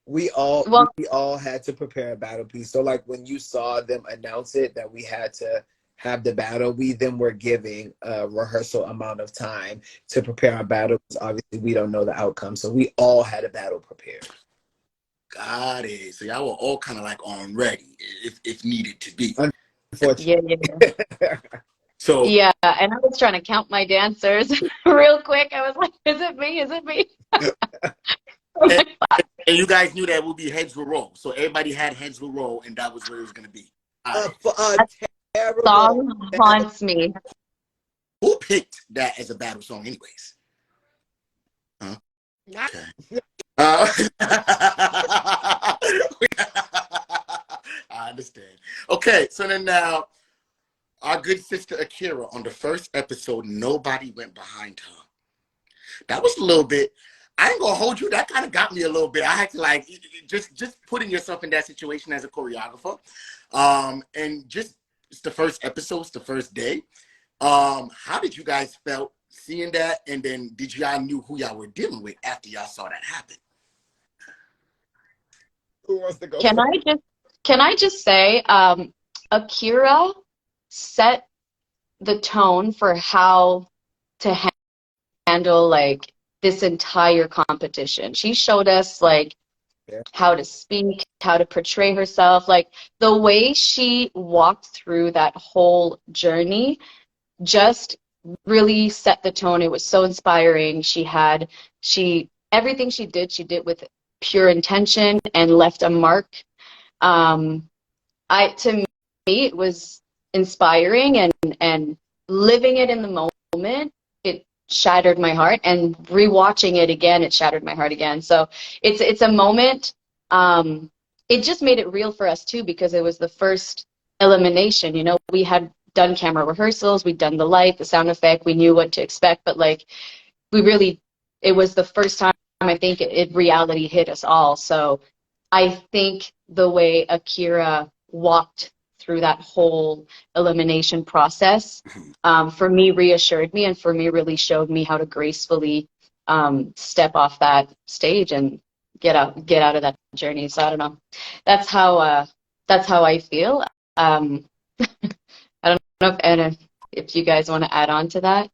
S3: We
S4: well,
S3: all had to prepare a battle piece. So like when you saw them announce it that we had to have the battle, we then were giving a rehearsal amount of time to prepare our battle. Obviously, we don't know the outcome, so we all had a battle prepared.
S1: Got it. So y'all were all kind of like on ready if needed to be.
S3: Unfortunately.
S4: yeah.
S1: So
S4: Yeah, and I was trying to count my dancers real quick. I was like, is it me? Is it me?
S1: and, and you guys knew that would be heads will roll. So everybody had heads will roll, and that was what it was gonna be. All right.
S4: That song haunts me.
S1: Who picked that as a battle song, anyways? Huh? Okay. I understand. Okay, so then now, our good sister Akira, on the first episode, nobody went behind her. That was a little bit, I ain't gonna hold you, that kind of got me a little bit. I had to like, just putting yourself in that situation as a choreographer. And just, it's the first episode, it's the first day. How did you guys felt seeing that? And then did y'all knew who y'all were dealing with after y'all saw that happen?
S3: Who wants to go
S4: Can I just say, Akira set the tone for how to handle like this entire competition. She showed us like how to speak, how to portray herself, like the way she walked through that whole journey just really set the tone. It was so inspiring. Everything she did with pure intention and left a mark. To me, it was inspiring, and living it in the moment, it shattered my heart, and rewatching it again, it shattered my heart again. So it's a moment. It just made it real for us too, because it was the first elimination. You know, we had done camera rehearsals, we'd done the light, the sound effect, we knew what to expect, but like it was the first time I think reality hit us all. So I think the way Akira walked through that whole elimination process, for me reassured me, and for me really showed me how to gracefully step off that stage and get out of that journey. So I don't know. That's how I feel. I don't know if you guys want to add on to that.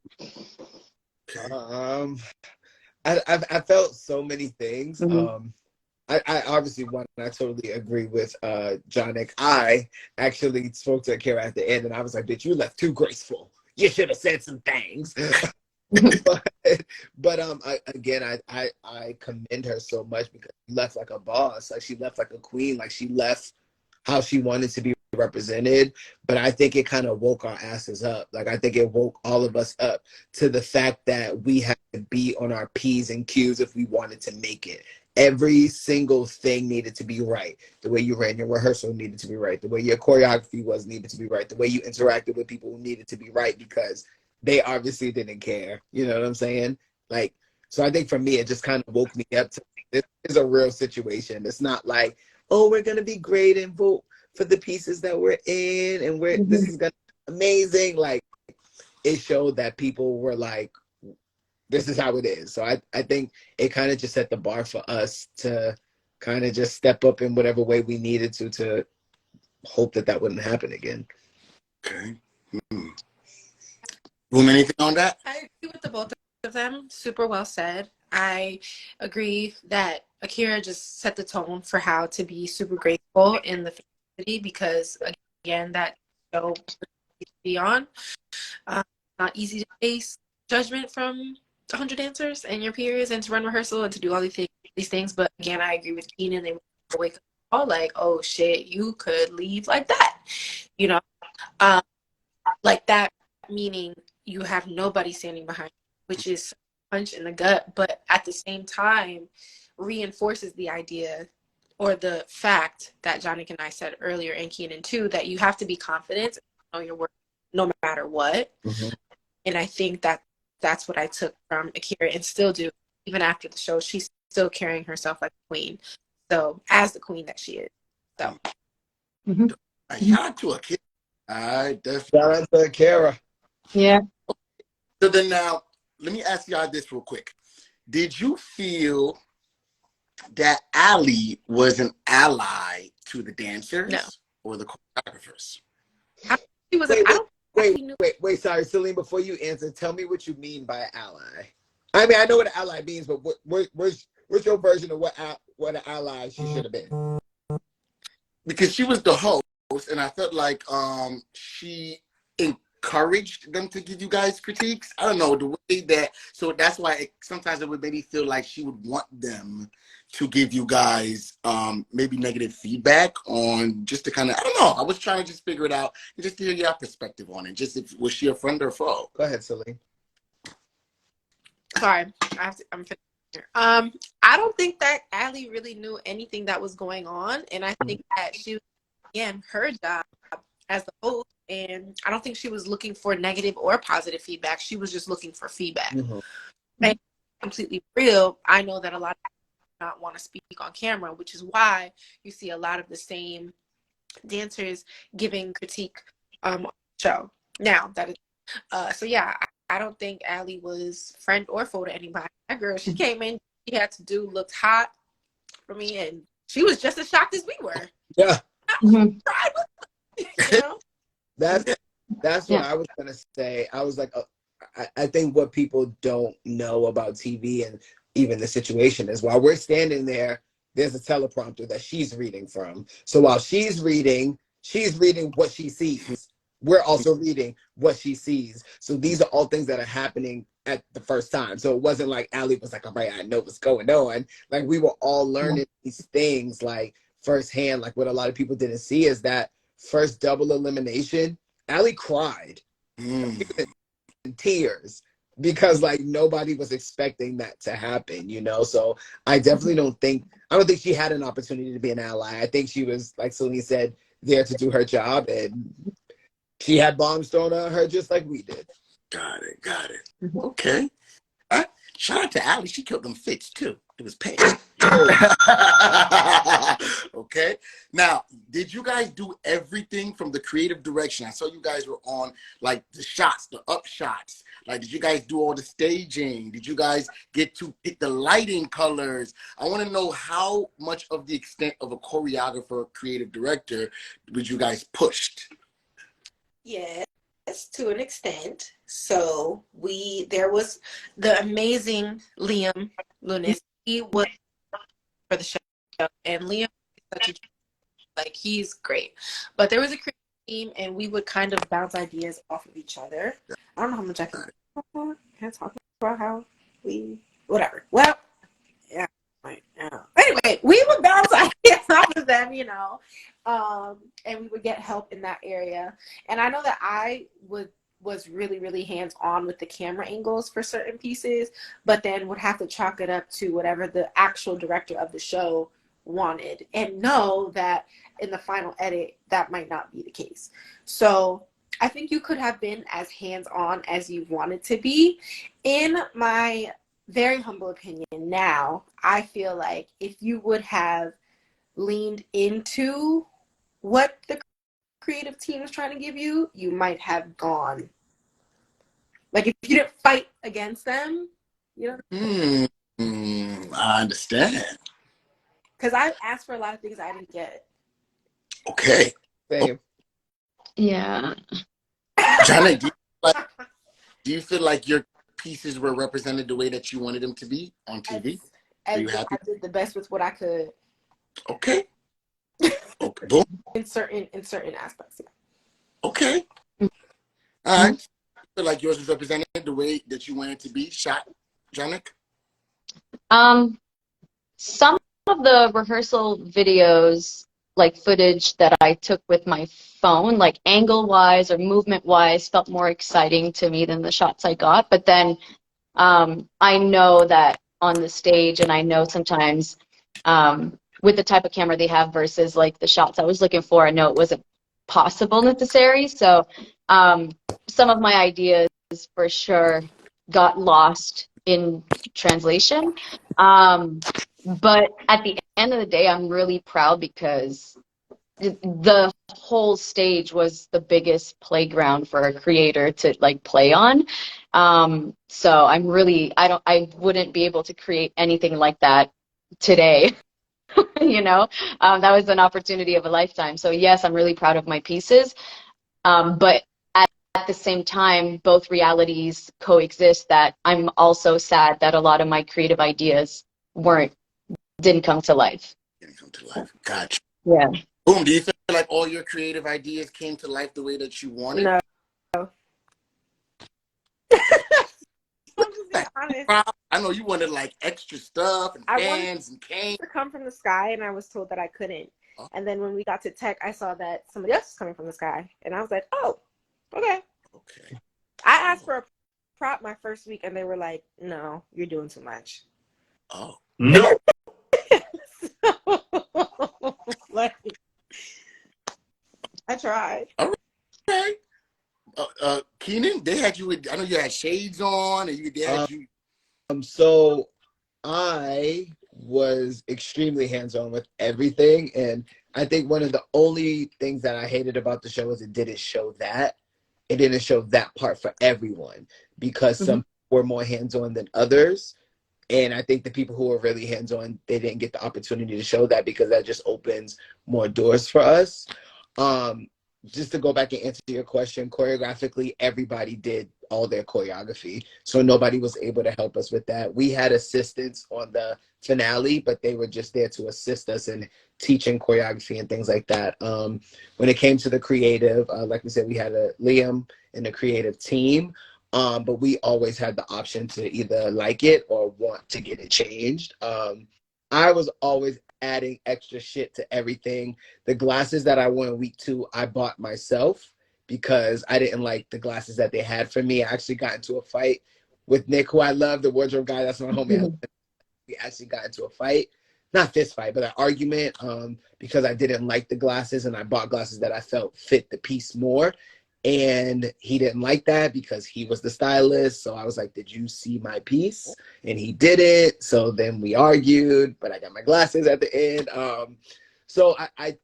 S3: I felt so many things.
S4: Mm-hmm.
S3: I obviously I totally agree with Janick. I actually spoke to Akira at the end, and I was like, "Bitch, you left too graceful. You should have said some things." but I commend her so much because she left like a boss. Like she left like a queen. Like she left how she wanted to be represented. But I think it kind of woke our asses up. Like I think it woke all of us up to the fact that we had to be on our P's and Q's if we wanted to make it. Every single thing needed to be right. The way you ran your rehearsal needed to be right. The way your choreography was needed to be right. The way you interacted with people needed to be right, because they obviously didn't care. You know what I'm saying? Like, so I think for me, it just kind of woke me up to this is a real situation. It's not like, oh, we're going to be great and vote for the pieces that we're in, and this is going to amazing. Like, it showed that people were like, this is how it is. So I think it kind of just set the bar for us to kind of just step up in whatever way we needed to hope that that wouldn't happen again.
S1: Okay. Boom, anything on that?
S5: I agree with the both of them. Super well said. I agree that Akira just set the tone for how to be super grateful in the city because, again, that show to be on. Not easy to face judgment from 100 dancers and your peers and to run rehearsal and to do all these things. But again, I agree with Keenan. They wake up all like, oh shit, you could leave like that. You know, like that, meaning you have nobody standing behind you, which is a punch in the gut, but at the same time reinforces the idea or the fact that Janick and I said earlier, and Keenan too, that you have to be confident, know your work no matter what.
S3: Mm-hmm.
S5: And I think that that's what I took from Akira and still do. Even after the show, she's still carrying herself like a queen. So as the queen that she is. So
S1: Shout out to Akira. I definitely.
S3: Shout out to Akira.
S4: Yeah.
S1: So then now, let me ask y'all this real quick. Did you feel that Ali was an ally to the dancers or the choreographers?
S5: She was.
S3: Wait. Sorry, Celine. Before you answer, tell me what you mean by ally. I mean, I know what an ally means, but what's your version of what an ally she should have been?
S1: Because she was the host, and I felt like she encouraged them to give you guys critiques. I don't know the way that. So that's why sometimes it would maybe feel like she would want them to give you guys maybe negative feedback on just to kind of, I don't know. I was trying to just figure it out and just to hear your perspective on it. Just if was she a friend or a foe?
S3: Go ahead, Celine.
S5: Sorry, I'm finished here. I don't think that Ali really knew anything that was going on, and I think that she was, again, her job as the host, and I don't think she was looking for negative or positive feedback. She was just looking for feedback.
S3: Mm-hmm.
S5: And completely real, I know that a lot of people do not want to speak on camera, which is why you see a lot of the same dancers giving critique on the show. Now, that is, so yeah, I don't think Ali was friend or foe to anybody. That girl, she came in, she had to do, looked hot for me, and she was just as shocked as we were.
S3: Yeah.
S5: You know?
S3: That's what I was gonna say. I was like, I think what people don't know about TV and even the situation is while we're standing there, there's a teleprompter that she's reading from. So while she's reading what she sees. We're also reading what she sees. So these are all things that are happening at the first time. So it wasn't like Ali was like, all right, I know what's going on. Like we were all learning these things like firsthand. Like what a lot of people didn't see is that first double elimination, Ali cried in tears because like nobody was expecting that to happen, you know? So I definitely don't think she had an opportunity to be an ally. I think she was, like Celine said, there to do her job, and she had bombs thrown at her just like we did.
S1: Got it. Okay. Shout out to Ali. She killed them fits too. It was pain. Okay. Now, did you guys do everything from the creative direction? I saw you guys were on like the shots, the up shots. Like, did you guys do all the staging? Did you guys get to pick the lighting colors? I want to know how much of the extent of a choreographer, creative director, was you guys pushed?
S5: Yes, to an extent. So there was the amazing Liam Lunis. He was for the show, and Liam is such a, like, he's great. But there was a creative team, and we would kind of bounce ideas off of each other. I don't know how much I can talk about. Can I talk about how whatever. Well, yeah. Anyway, we would bounce ideas off of them, you know. And we would get help in that area. And I know that I was really, really hands-on with the camera angles for certain pieces, but then would have to chalk it up to whatever the actual director of the show wanted, and know that in the final edit, that might not be the case. So I think you could have been as hands-on as you wanted to be. In my very humble opinion now, I feel like if you would have leaned into what the creative team is trying to give you, you might have gone. Like if you didn't fight against them, you know.
S1: I understand.
S5: Because I asked for a lot of things I didn't get.
S1: Okay.
S3: Same.
S4: Yeah.
S1: Janick, do you feel like your pieces were represented the way that you wanted them to be on TV? Are you happy?
S5: I did the best with what I could.
S1: Okay. Okay. Boom.
S5: In certain aspects, yeah.
S1: Okay. All right. I feel like yours was represented the way that you wanted to be shot, Janick?
S4: Some of the rehearsal videos, like footage that I took with my phone, like angle-wise or movement-wise, felt more exciting to me than the shots I got. But then I know that on the stage, and I know sometimes with the type of camera they have versus like the shots I was looking for, I know it wasn't possible necessary. So some of my ideas for sure got lost in translation. But at the end of the day, I'm really proud because the whole stage was the biggest playground for a creator to like play on. So I'm really, I wouldn't be able to create anything like that today. You know, that was an opportunity of a lifetime. So yes, I'm really proud of my pieces. But at the same time, both realities coexist, that I'm also sad that a lot of my creative ideas didn't come to life.
S1: Didn't come to life. Gotcha.
S4: Yeah.
S1: Boom. Do you feel like all your creative ideas came to life the way that you wanted?
S5: No. I'm just being honest.
S1: I know you wanted like extra stuff and fans and canes
S5: to come from the sky, and I was told that I couldn't.
S1: Oh.
S5: And then when we got to tech, I saw that somebody else was coming from the sky, and I was like, "Oh, okay."
S1: Okay.
S5: I asked for a prop my first week, and they were like, "No, you're doing too much."
S1: Oh.
S2: No.
S5: Like, I tried.
S1: Okay. Keenan, they had you with, I know you had shades on, and they had you.
S3: So I was extremely hands-on with everything, and I think one of the only things that I hated about the show is it didn't show that. It didn't show that part for everyone because some were more hands-on than others. And I think the people who are really hands-on, they didn't get the opportunity to show that because that just opens more doors for us. Just to go back and answer your question, choreographically, everybody did all their choreography. So nobody was able to help us with that. We had assistants on the finale, but they were just there to assist us in teaching choreography and things like that. When it came to the creative, like we said, we had Liam in the creative team. But we always had the option to either like it or want to get it changed. I was always adding extra shit to everything. The glasses that I wore in week 2, I bought myself because I didn't like the glasses that they had for me. I actually got into a fight with Nick, who I love, the wardrobe guy. That's my homie. We actually got into a fight. Not fist fight, but an argument because I didn't like the glasses and I bought glasses that I felt fit the piece more. And he didn't like that because he was the stylist. So I was like, did you see my piece? And he did it. So then we argued, but I got my glasses at the end. So I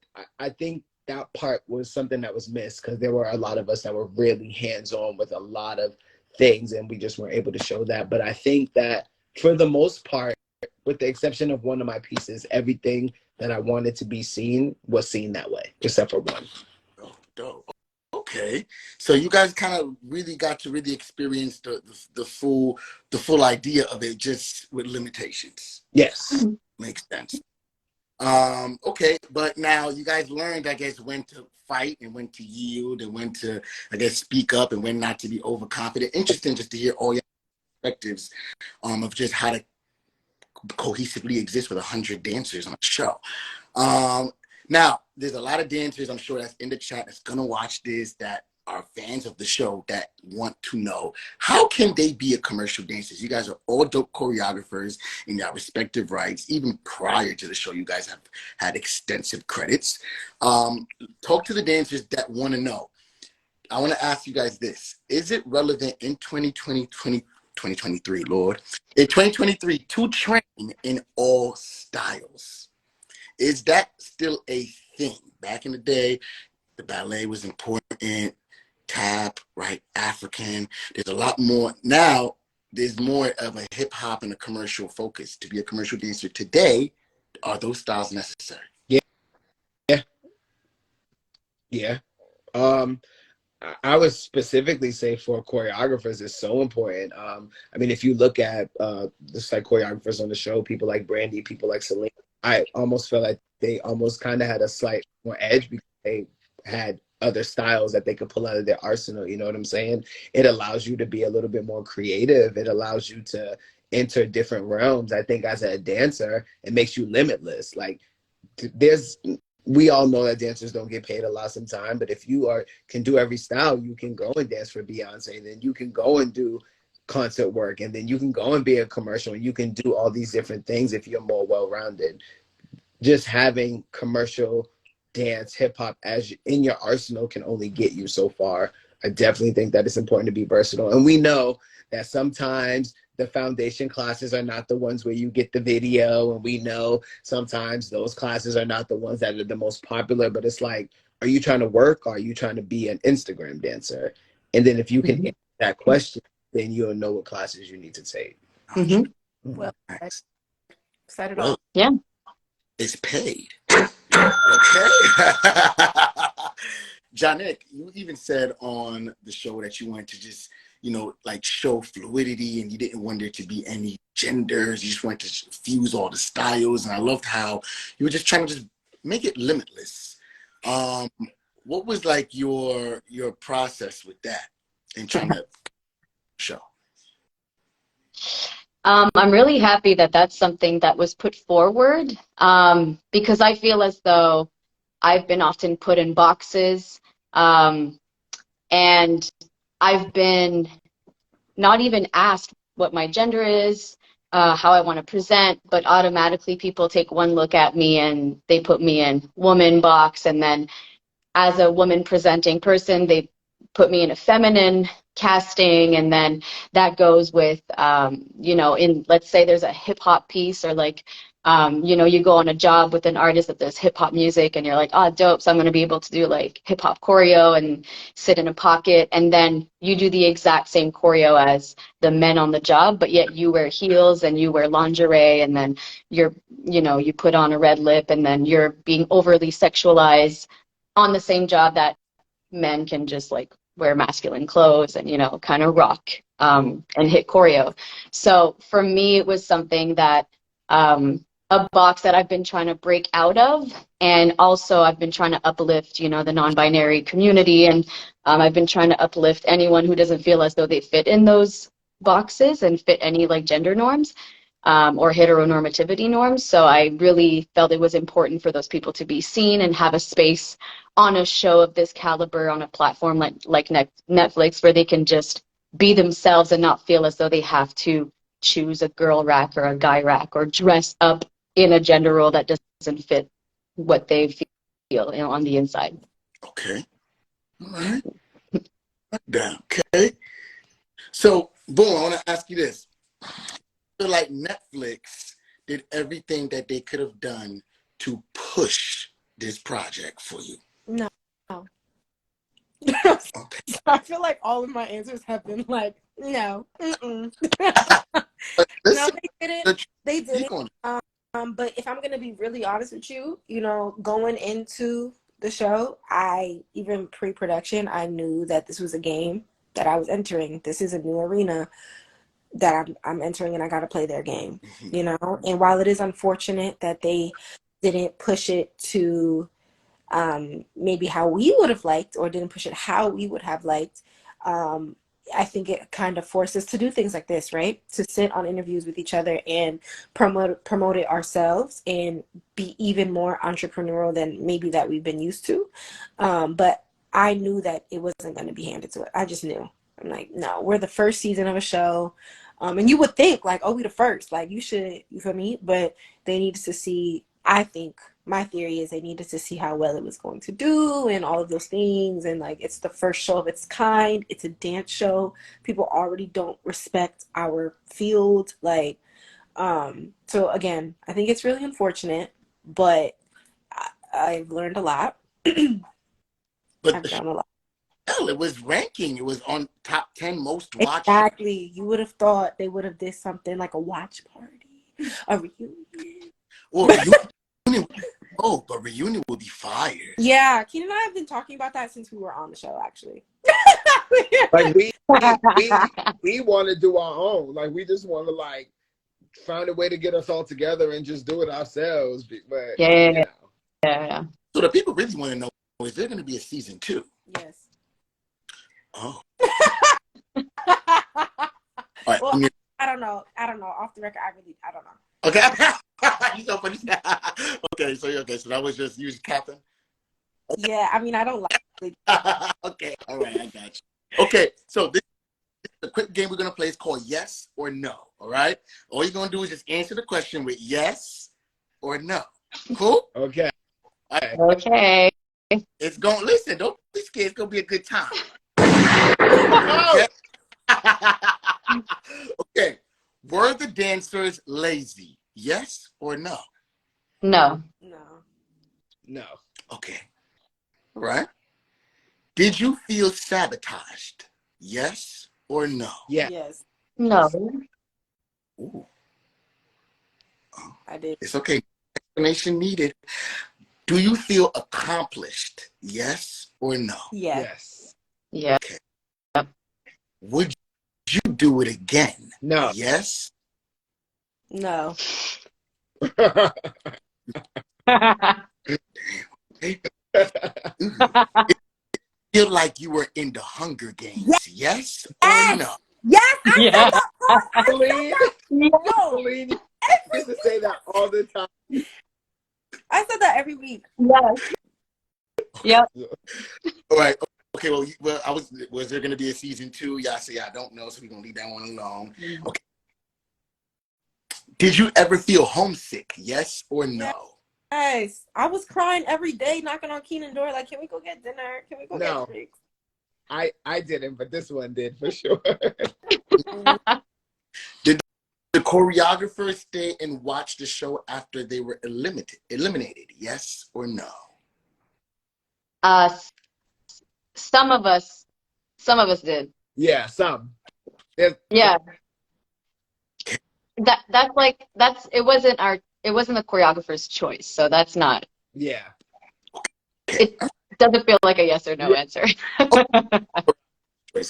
S3: think that part was something that was missed because there were a lot of us that were really hands-on with a lot of things and we just weren't able to show that. But I think that for the most part, with the exception of one of my pieces, everything that I wanted to be seen was seen that way, except for one.
S1: Oh, dope. Okay, so you guys kind of really got to really experience the full idea of it, just with limitations.
S3: Yes,
S1: makes sense. Okay, but now you guys learned, I guess, when to fight and when to yield and when to, I guess, speak up and when not to be overconfident. Interesting, just to hear all your perspectives of just how to cohesively exist with 100 dancers on a show. Now, there's a lot of dancers, I'm sure, that's in the chat that's going to watch this, that are fans of the show, that want to know, how can they be a commercial dancer? You guys are all dope choreographers in your respective rights. Even prior to the show, you guys have had extensive credits. Talk to the dancers that want to know. I want to ask you guys this. Is it relevant in 2023, Lord? In 2023, to train in all styles? Is that still a thing? Back in the day, the ballet was important, tap, right? African. There's a lot more now. There's more of a hip hop and a commercial focus. To be a commercial dancer today, are those styles necessary?
S3: Yeah, yeah, yeah. I would specifically say for choreographers, it's so important. I mean, if you look at just like choreographers on the show, people like Brandy, people like Celine, I almost feel like they almost kind of had a slight more edge because they had other styles that they could pull out of their arsenal. You know what I'm saying? It allows you to be a little bit more creative. It allows you to enter different realms. I think as a dancer, it makes you limitless. Like there's we all know that dancers don't get paid a lot sometimes, but if you can do every style, you can go and dance for Beyonce, then you can go and do concert work, and then you can go and be a commercial, and you can do all these different things if you're more well-rounded. Just having commercial dance, hip hop as in your arsenal can only get you so far. I definitely think that it's important to be versatile. And we know that sometimes the foundation classes are not the ones where you get the video. And we know sometimes those classes are not the ones that are the most popular, but it's like, are you trying to work? Or are you trying to be an Instagram dancer? And then if you can answer that question, then you'll know what classes you need to take.
S5: Well,
S1: Nice.
S5: said it
S1: Well,
S5: all.
S4: Yeah.
S1: it's paid. Okay. Janick, you even said on the show that you wanted to just, like show fluidity and you didn't want there to be any genders. You just wanted to fuse all the styles. And I loved how you were just trying to just make it limitless. What was like your process with that and trying to show?
S4: I'm really happy that that's something that was put forward, because I feel as though I've been often put in boxes, and I've been not even asked what my gender is, how I want to present, but automatically people take one look at me and they put me in woman box, and then as a woman presenting person, they put me in a feminine casting, and then that goes with in, let's say there's a hip hop piece, or like you go on a job with an artist that does hip hop music and you're like, oh dope, so I'm going to be able to do like hip hop choreo and sit in a pocket, and then you do the exact same choreo as the men on the job, but yet you wear heels and you wear lingerie, and then you put on a red lip, and then you're being overly sexualized on the same job that men can just like wear masculine clothes and kind of rock and hit choreo. So for me, it was something that a box that I've been trying to break out of, and also I've been trying to uplift the non-binary community, and I've been trying to uplift anyone who doesn't feel as though they fit in those boxes and fit any like gender norms or heteronormativity norms. So I really felt it was important for those people to be seen and have a space on a show of this caliber on a platform like Netflix, where they can just be themselves and not feel as though they have to choose a girl rack or a guy rack or dress up in a gender role that doesn't fit what they feel on the inside.
S1: Okay. All right. Down. Okay. So, boom, I want to ask you this. I feel like Netflix did everything that they could have done to push this project for you.
S5: No.
S1: Okay.
S5: I feel like all of my answers have been like, no. No,
S1: Listen,
S5: they didn't. They didn't. But if I'm gonna be really honest with you, going into the show, even pre-production, I knew that this was a game that I was entering. This is a new arena that I'm entering, and I got to play their game. And while it is unfortunate that they didn't push it to maybe how we would have liked, or didn't push it how we would have liked, I think it kind of forced us to do things like this, right? To sit on interviews with each other and promote it ourselves and be even more entrepreneurial than maybe that we've been used to. But I knew that it wasn't going to be handed to it. I just knew. I'm like, no, we're the first season of a show. And you would think like, oh, we the first, like you feel me? But they needed to see, I think, my theory is they needed to see how well it was going to do and all of those things. And like, it's the first show of its kind. It's a dance show. People already don't respect our field. Like, so again, I think it's really unfortunate, but I've learned a lot.
S1: But
S5: I've
S1: the
S5: done a lot.
S1: show, it was ranking. It was on top 10 most watched.
S5: Exactly. You would have thought they would have did something like a watch party, a reunion.
S1: Well, reunion. Oh, but reunion will be fire.
S5: Yeah, Keenan and I have been talking about that since we were on the show, actually.
S3: Like we want to do our own. Like we just want to like find a way to get us all together and just do it ourselves. But
S4: Yeah.
S3: you know.
S4: Yeah.
S1: So the people really want to know, is there going to be a season 2?
S5: Yes.
S1: Oh. All right.
S5: Well, I don't know. Off the record, I don't know.
S1: Okay. You so funny. Okay, so that was just you, Captain.
S5: Yeah, I mean, I don't like it.
S1: Okay, all right, I got you. Okay, so this is a quick game we're gonna play. It's called Yes or No. All right. All you're gonna do is just answer the question with yes or no. Cool.
S3: Okay.
S1: All right.
S4: Okay.
S1: It's going. Listen, don't be scared. It's gonna be a good time.
S3: Oh!
S1: Okay. Okay. Were the dancers lazy? Yes or no?
S4: No.
S5: No.
S3: No.
S1: Okay. All right. Did you feel sabotaged? Yes or no?
S3: Yeah.
S5: Yes,
S4: No.
S1: Ooh,
S5: I did.
S1: it's okay. Explanation needed. Do you feel accomplished? Yes or no?
S5: Yes.
S3: Yes.
S4: Yeah.
S1: Would you do it again?
S3: No.
S1: Yes.
S5: No.
S1: Feel like you were in the Hunger Games? Yes or
S5: Yes!
S1: no?
S5: Yes, I
S4: Yeah.
S5: said that part. I said
S3: Celine,
S5: that. Yo,
S3: Celine used to say that all the time.
S5: I said that every week.
S4: Yes. Yep.
S1: All right. Okay. Well, was there going to be a season 2? Y'all say I don't know, so we're gonna leave that one alone. Okay. Did you ever feel homesick? Yes or no?
S5: Yes. I was crying every day, knocking on Keenan's door, like, can we go get dinner? Can we go
S3: No.
S5: get drinks?
S3: I didn't, but this one did for sure.
S1: Did the choreographers stay and watch the show after they were eliminated? Yes or no?
S4: Some of us did.
S3: Yeah, some.
S4: Yeah. It wasn't the choreographer's choice, so that's not.
S3: Yeah.
S1: Okay.
S4: It doesn't feel like a yes or no answer.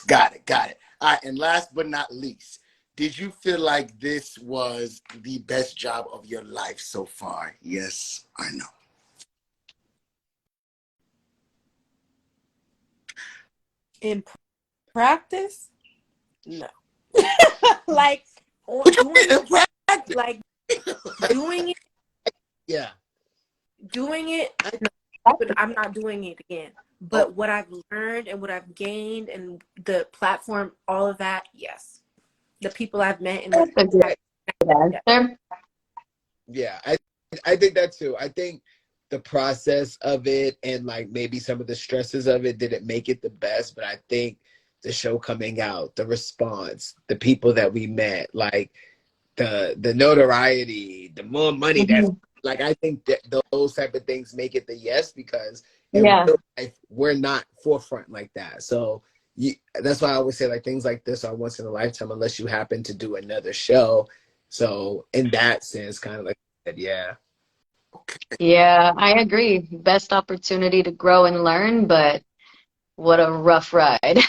S1: Got it. All right, and last but not least, did you feel like this was the best job of your life so far? Yes or no?
S5: In practice? No. Like,
S1: What you mean in practice?
S5: like doing it,
S3: Yeah.
S5: but I'm not doing it again. But what I've learned and what I've gained and the platform, all of that, yes. The people I've met and
S4: That's a good answer.
S3: Yeah. I think that too. I think the process of it and like maybe some of the stresses of it didn't make it the best, but I think the show coming out, the response, the people that we met, like the notoriety, the more money that's like, I think that those type of things make it the yes, because in real life, we're not forefront like that. So that's why I always say like things like this are once in a lifetime unless you happen to do another show. So in that sense, kind of like I said, yeah.
S4: Yeah, I agree. Best opportunity to grow and learn, but what a rough ride.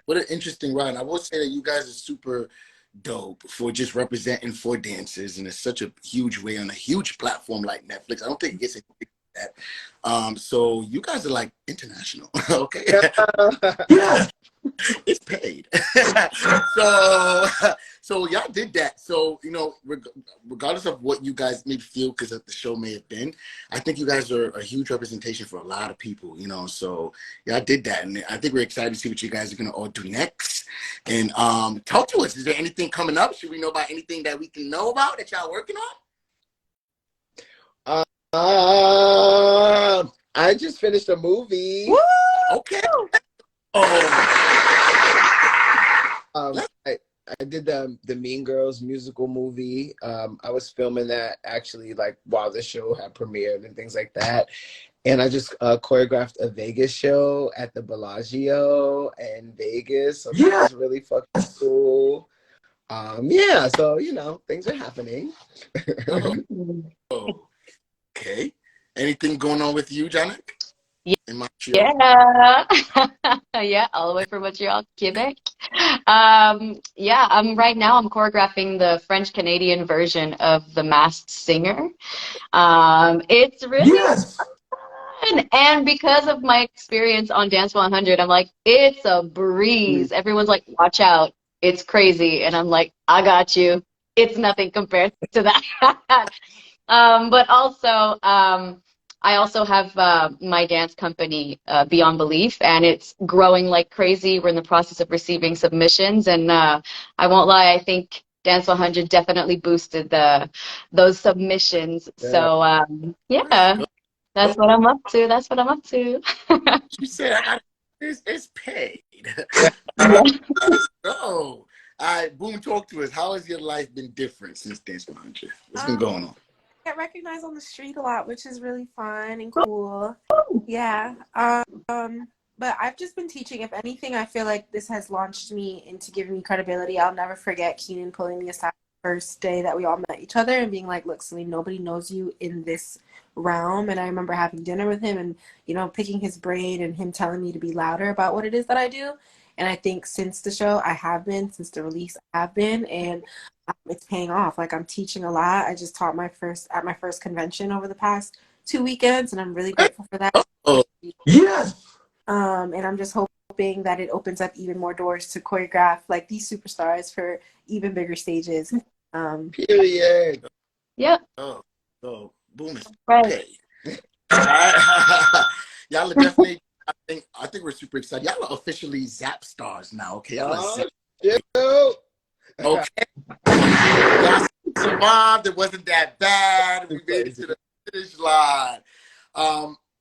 S1: What an interesting ride. I will say that you guys are super dope for just representing for dancers, and it's such a huge way on a huge platform like Netflix. I don't think it gets anything like that. So you guys are like international, okay? Yeah, it's paid. So y'all did that. So regardless of what you guys may feel because of the show may have been, I think you guys are a huge representation for a lot of people. So y'all did that, and I think we're excited to see what you guys are gonna all do next. And talk to us. Is there anything coming up? Should we know about anything that we can know about that y'all working on?
S3: I just finished a movie.
S1: Woo! Okay. Oh.
S3: I did the Mean Girls musical movie. I was filming that actually like while the show had premiered and things like that. And I just choreographed a Vegas show at the Bellagio in Vegas. So that was really fucking cool. Yeah, so you know, things are happening.
S1: Oh, okay. Anything going on with you, Janick? In Montreal?
S4: Yeah. Yeah, all the way from Montreal, Quebec. Yeah, right now I'm choreographing the French Canadian version of The Masked Singer. It's really
S2: Yes.
S4: fun. And because of my experience on Dance 100, I'm like, it's a breeze. Everyone's like, watch out. It's crazy. And I'm like, I got you. It's nothing compared to that. But also, I also have my dance company, Beyond Belief, and it's growing like crazy. We're in the process of receiving submissions, and I won't lie, I think Dance 100 definitely boosted those submissions. So yeah, that's what I'm up to. That's what I'm up to.
S1: She said, it's paid.
S4: Yeah.
S1: Oh, all right, Boom, talk to us. How has your life been different since Dance 100? What's been going on?
S5: Get recognized on the street a lot, which is really fun and cool. Yeah. But I've just been teaching. If anything, I feel like this has launched me into giving me credibility. I'll never forget Keenan pulling me aside the first day that we all met each other and being like, look, Celine, nobody knows you in this realm. And I remember having dinner with him and, you know, picking his brain and him telling me to be louder about what it is that I do. And I think since the show, since the release, I have been. And it's paying off. Like I'm teaching a lot. I just taught at my first convention over the past 2 weekends, and I'm really grateful for that.
S1: Oh,
S2: Yes.
S5: And I'm just hoping that it opens up even more doors to choreograph like these superstars for even bigger stages.
S3: Period.
S4: Yep.
S1: oh, Boom is
S4: Right.
S1: paid. All right. Y'all are definitely, I think we're super excited. Y'all are officially Zap stars now, okay? Y'all are Zap. Okay. Y'all survived. It wasn't that bad. We made it to the finish line.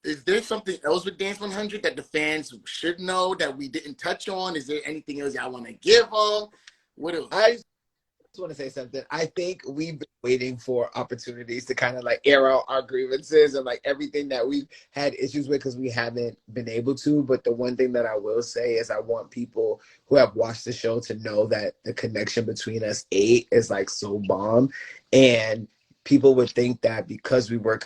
S1: Is there something else with Dance 100 that the fans should know that we didn't touch on? Is there anything else y'all want to give them? What else?
S3: I just want to say something. I think we've been waiting for opportunities to kind of like air out our grievances and like everything that we've had issues with because we haven't been able to. But the one thing that I will say is I want people who have watched the show to know that the connection between us eight is like so bomb. And people would think that because we were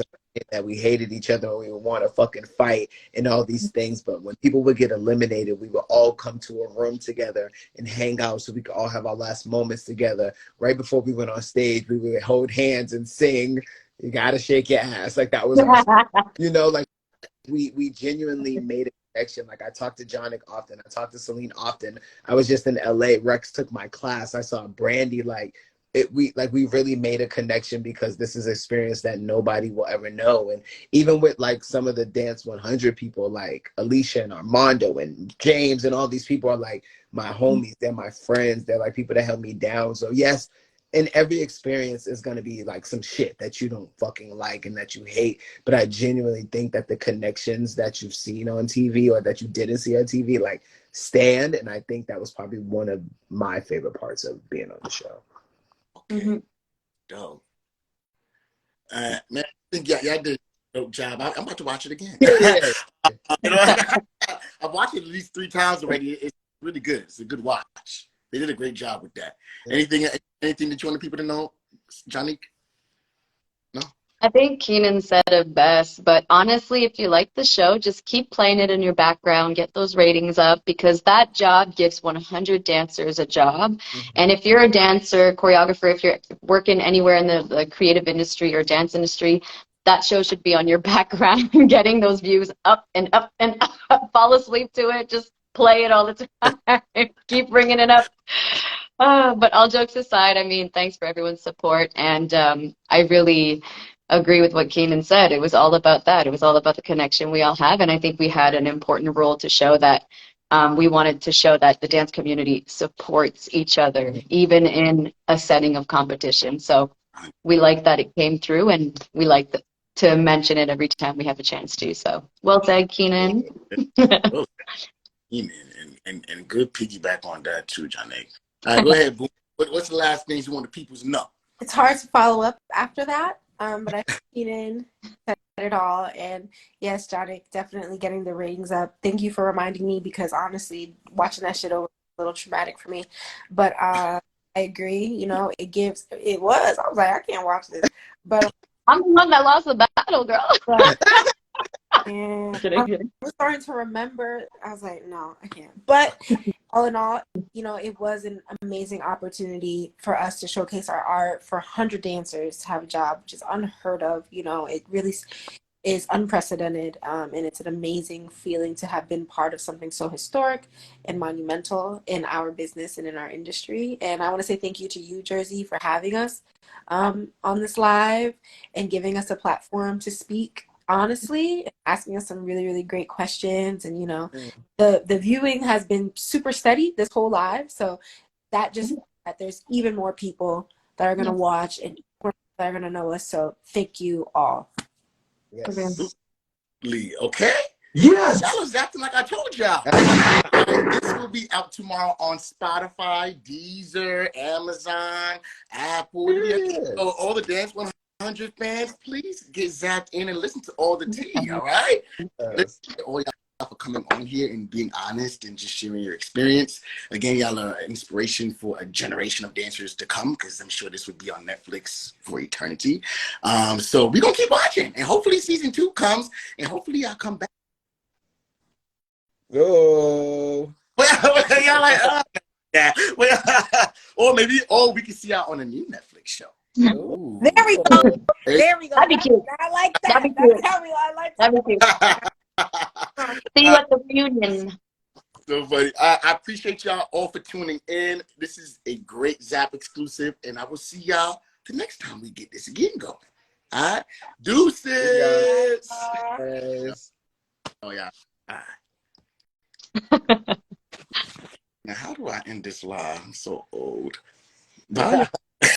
S3: that we hated each other or we would want to fucking fight and all these things. But when people would get eliminated, we would all come to a room together and hang out so we could all have our last moments together. Right before we went on stage, we would hold hands and sing, "You gotta shake your ass." Like that was, you know, like we genuinely made a connection. Like I talked to Janick often. I talked to Celine often. I was just in LA. Rex took my class. I saw Brandy. We really made a connection because this is an experience that nobody will ever know. And even with like some of the Dance 100 people like Alicia and Armando and James and all these people are like my homies. They're my friends. They're like people that held me down. So yes, in every experience is going to be like some shit that you don't fucking like and that you hate. But I genuinely think that the connections that you've seen on TV or that you didn't see on TV like stand. And I think that was probably one of my favorite parts of being on the show.
S1: Okay. Dope. Man, I think y'all did a dope job. I'm about to watch it again. You know, I've watched it at least 3 times already. It's really good. It's a good watch. They did a great job with that. Anything that you want people to know, Janick? No?
S4: I think Keenan said it best, but honestly, if you like the show, just keep playing it in your background, get those ratings up, because that job gives 100 dancers a job. Mm-hmm. And if you're a dancer, choreographer, if you're working anywhere in the creative industry or dance industry, that show should be on your background, getting those views up and up and up. Fall asleep to it, just play it all the time. Keep bringing it up. But all jokes aside, I mean, thanks for everyone's support. And I really agree with what Keenan said. It was all about that. It was all about the connection we all have. And I think we had an important role to show that. We wanted to show that the dance community supports each other, even in a setting of competition. So we like that it came through, and we like to mention it every time we have a chance to. So well said, Keenan.
S1: And good piggyback on that too, Janick. All right, go ahead, Boom. What's the last things you want the people to know?
S5: It's hard to follow up after that, but I think Keenan said it all. And yes, Janick, definitely getting the ratings up. Thank you for reminding me because honestly, watching that shit over was a little traumatic for me. But I agree. You know, it was. I was like, I can't watch this. But
S4: I'm the one that lost the battle, girl.
S5: and
S4: Kidding,
S5: I
S4: kidding.
S5: was starting to remember. I was like, no, I can't. But all in all, you know, it was an amazing opportunity for us to showcase our art, for 100 dancers to have a job, which is unheard of. You know, it really is unprecedented, and it's an amazing feeling to have been part of something so historic and monumental in our business and in our industry. And I want to say thank you to you, Jersey, for having us on this live and giving us a platform to speak honestly, asking us some really, really great questions. And, you know, the viewing has been super steady this whole live. So that just that there's even more people that are going to watch and more people that are going to know us. So thank you all.
S3: Yes.
S1: Lee, okay?
S2: Yes.
S1: Y'all was acting like I told y'all. This will be out tomorrow on Spotify, Deezer, Amazon, Apple.
S3: Yes.
S1: So all the Dance 100 fans, please get zapped in and listen to all the tea, all right?
S3: Yes.
S1: All y'all for coming on here and being honest and just sharing your experience. Again, y'all are inspiration for a generation of dancers to come because I'm sure this would be on Netflix for eternity. So we're going to keep watching and hopefully season 2 comes and hopefully y'all come back.
S3: Go.
S1: Y'all like, yeah. Or maybe, we can see y'all on a new Netflix show. Ooh.
S5: There we go. There we go.
S4: That'd be cute.
S5: I like
S4: That'd
S5: that.
S4: be cute.
S5: That's how I like that.
S4: That'd be cute. See you at the reunion.
S1: So funny. I appreciate y'all all for tuning in. This is a great Zap exclusive, and I will see y'all the next time we get this again going. All right? Deuces.
S3: Yes.
S1: Oh, yeah. All right. Now, how do I end this live? I'm so old. Bye.